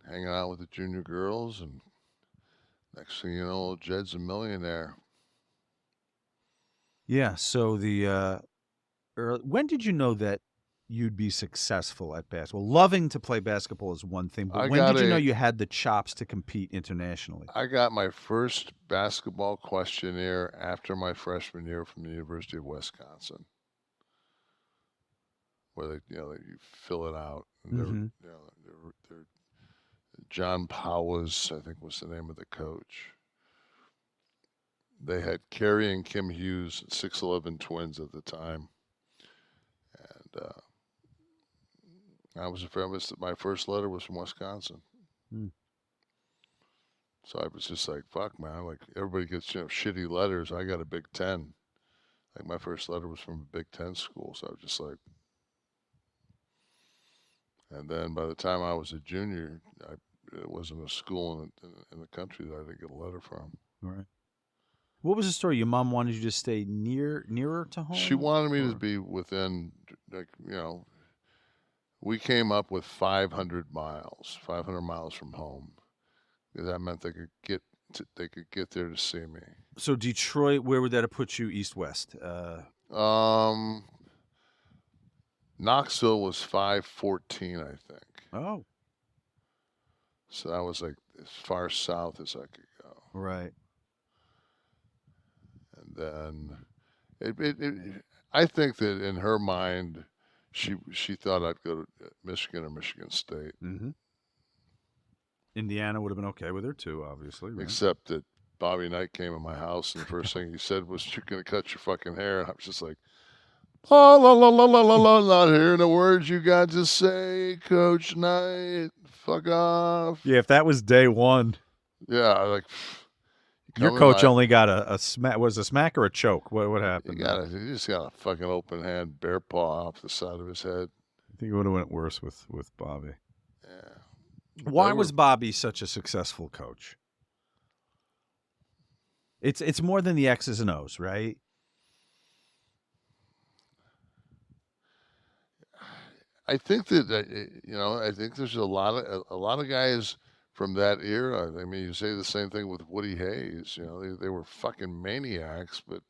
S3: hanging out with the junior girls, and next thing you know, Jed's a millionaire.
S2: Yeah. So when did you know that you'd be successful at basketball? Loving to play basketball is one thing, but when did you know you had the chops to compete internationally?
S3: I got my first basketball questionnaire after my freshman year from the University of Wisconsin, where they, you fill it out. And John Powers, I think, was the name of the coach. They had Carrie and Kim Hughes, 6'11" twins at the time, and my first letter was from Wisconsin. So I was just like, fuck, man. Like, everybody gets, shitty letters. I got a Big Ten. Like, my first letter was from a Big Ten school. So I was just like, And then by the time I was a junior, it wasn't a school in the country that I didn't get a letter from.
S2: Right. What was the story? Your mom wanted you to stay nearer to home?
S3: She wanted me to be within, like, we came up with 500 miles from home. Because that meant they could get there to see me.
S2: So Detroit, where would that have put you, east, west?
S3: Knoxville was 514, I think.
S2: Oh.
S3: So that was like as far south as I could go.
S2: Right.
S3: And then I think that in her mind, she thought I'd go to Michigan or Michigan State.
S2: Mm-hmm. Indiana would have been okay with her too, obviously. Right?
S3: Except that Bobby Knight came in my house, and the first thing he said was, "You're going to cut your fucking hair." And I was just like, "Oh, la la la la la la, not hearing the words you got to say, Coach Knight. Fuck off."
S2: Yeah, if that was day one.
S3: Yeah, like
S2: your coach only got a smack. Was it a smack or a choke? What happened?
S3: He just got a fucking open hand bear paw off the side of his head.
S2: I think it would have went worse with Bobby.
S3: Yeah.
S2: Why was Bobby such a successful coach? It's more than the X's and O's, right?
S3: I think that I think there's a lot of guys from that era. I mean, you say the same thing with Woody Hayes. They were fucking maniacs, but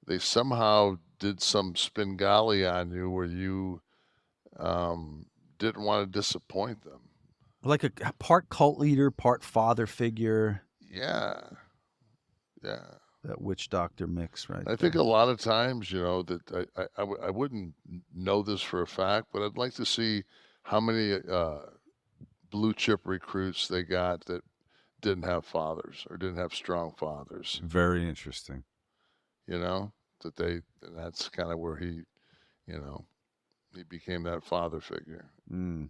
S3: they somehow did some Spingali on you where you didn't want to disappoint them.
S2: Like a part cult leader, part father figure.
S3: Yeah.
S2: That witch doctor mix, right?
S3: I think a lot of times, that I wouldn't know this for a fact, but I'd like to see how many blue chip recruits they got that didn't have fathers or didn't have strong fathers.
S2: Very interesting.
S3: And that's kind of where he became that father figure.
S2: Mm.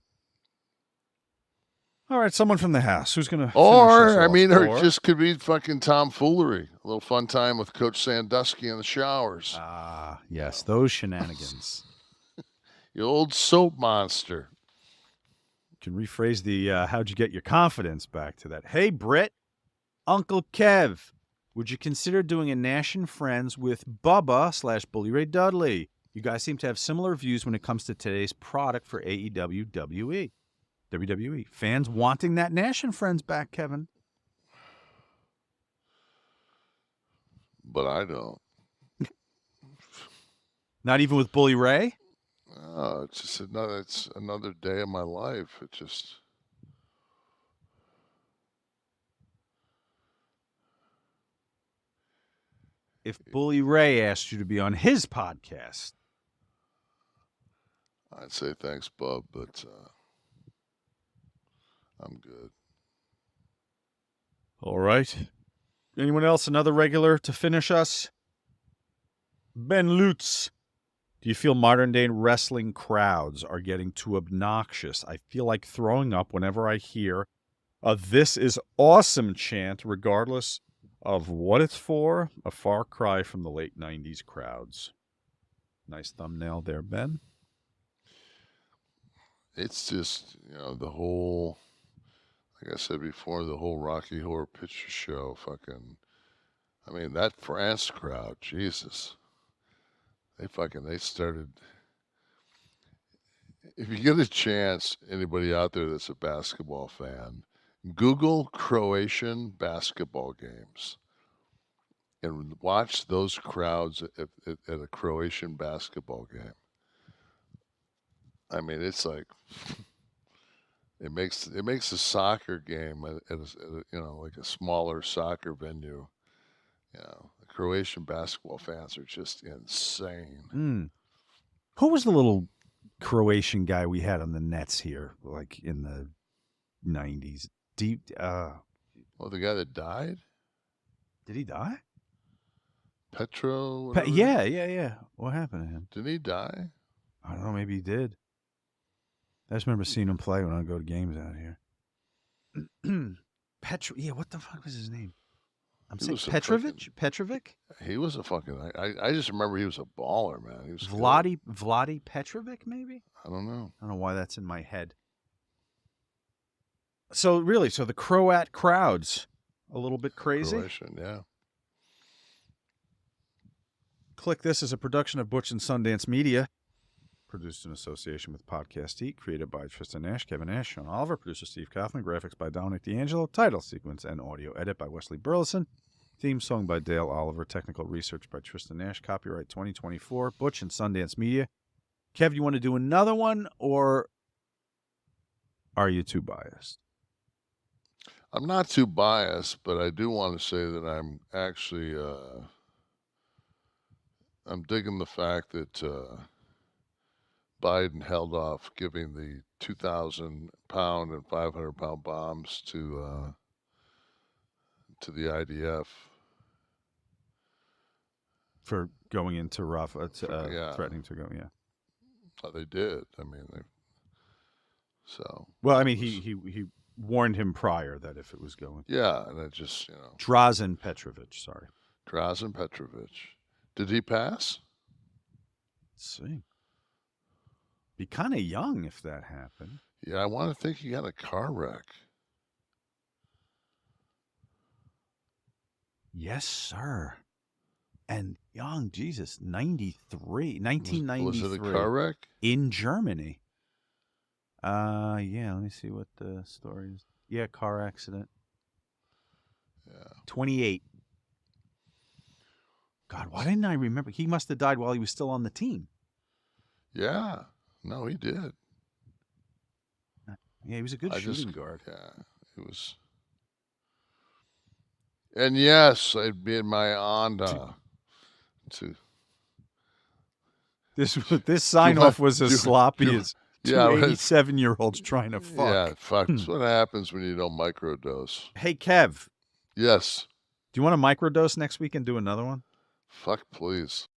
S2: All right, someone from the house. Who's going to
S3: or just could be fucking tomfoolery. A little fun time with Coach Sandusky in the showers.
S2: Ah, yes, those shenanigans.
S3: You old soap monster.
S2: Can rephrase the how'd you get your confidence back to that. Hey, Britt, Uncle Kev, would you consider doing a Nash and Friends with Bubba / Bully Ray Dudley? You guys seem to have similar views when it comes to today's product for AEW, WWE. Fans wanting that Nash and Friends back, Kevin.
S3: But I don't.
S2: Not even with Bully Ray?
S3: Oh, it's just another day of my life. It just...
S2: If Bully Ray asked you to be on his podcast,
S3: I'd say thanks, bub, but I'm good.
S2: All right. Anyone else? Another regular to finish us? Ben Lutz. Do you feel modern-day wrestling crowds are getting too obnoxious? I feel like throwing up whenever I hear a "This is awesome" chant, regardless of what it's for. A far cry from the late 90s crowds. Nice thumbnail there, Ben.
S3: It's just, the whole, like I said before, the whole Rocky Horror Picture Show that France crowd, Jesus. They started. If you get a chance, anybody out there that's a basketball fan, Google Croatian basketball games and watch those crowds at a Croatian basketball game. It's like it makes a soccer game at like a smaller soccer venue. The Croatian basketball fans are just insane.
S2: Who was the little Croatian guy we had on the Nets here, like in the 90s? The
S3: guy that died?
S2: Did he die?
S3: Petro?
S2: Yeah. What happened to him?
S3: Didn't he die?
S2: I don't know. Maybe he did. I just remember seeing him play when I go to games out here. Petro. Yeah, what the fuck was his name? I'm
S3: He
S2: saying
S3: was a
S2: Petrovic?
S3: He was a fucking. I just remember he was a baller, man. He was good.
S2: Vladi Petrovic, maybe?
S3: I don't know.
S2: I don't know why that's in my head. So really, the Croat crowds, a little bit crazy.
S3: Croatian, yeah.
S2: Kliq This is a production of Butch and Sundance Media, produced in association with Podcast Eat, created by Tristan Nash, Kevin Nash, Sean Oliver, producer Steve Kaufman, graphics by Dominic D'Angelo, title sequence and audio edit by Wesley Burleson, theme song by Dale Oliver, technical research by Tristan Nash, copyright 2024, Butch and Sundance Media. Kev, you want to do another one, or are you too biased?
S3: I'm not too biased, but I do want to say that I'm actually I'm digging the fact that Biden held off giving the 2,000-pound and 500-pound bombs to the IDF
S2: for going into Rafah, threatening to go. Yeah,
S3: they did. I mean, so.
S2: Well, I mean, he warned him prior that if it was going.
S3: Yeah, and it just
S2: Drazen Petrovic, sorry.
S3: Drazen Petrovic. Did he pass?
S2: Let's see. Be kind of young if that happened.
S3: Yeah, I want to think he had a car wreck.
S2: Yes, sir. And young, Jesus, 1993.
S3: Was it a car wreck?
S2: In Germany. Yeah, let me see what the story is. Yeah, car accident.
S3: Yeah.
S2: 28. God, why didn't I remember? He must have died while he was still on the team.
S3: Yeah. No, he did.
S2: Yeah, he was a good shooting guard.
S3: Yeah, he was. And yes, I'd be in my honor to.
S2: This sign off was as sloppy as two 87-year-olds trying to fuck.
S3: Yeah, fuck. That's what happens when you don't microdose.
S2: Hey, Kev.
S3: Yes.
S2: Do you want to microdose next week and do another one?
S3: Fuck, please.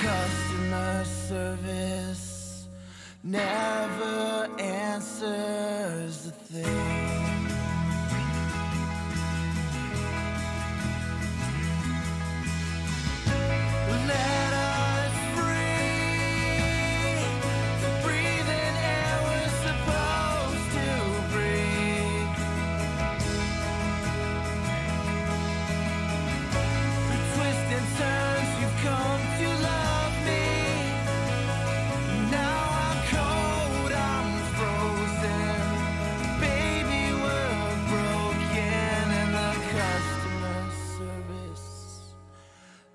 S11: Customer service never answers a thing. Let us free to breathe in air we're supposed to breathe. Through twists and turns you've come to love.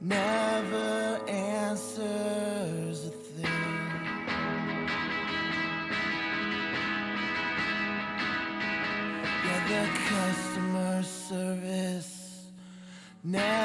S11: Never answers a thing. Yeah, the customer service never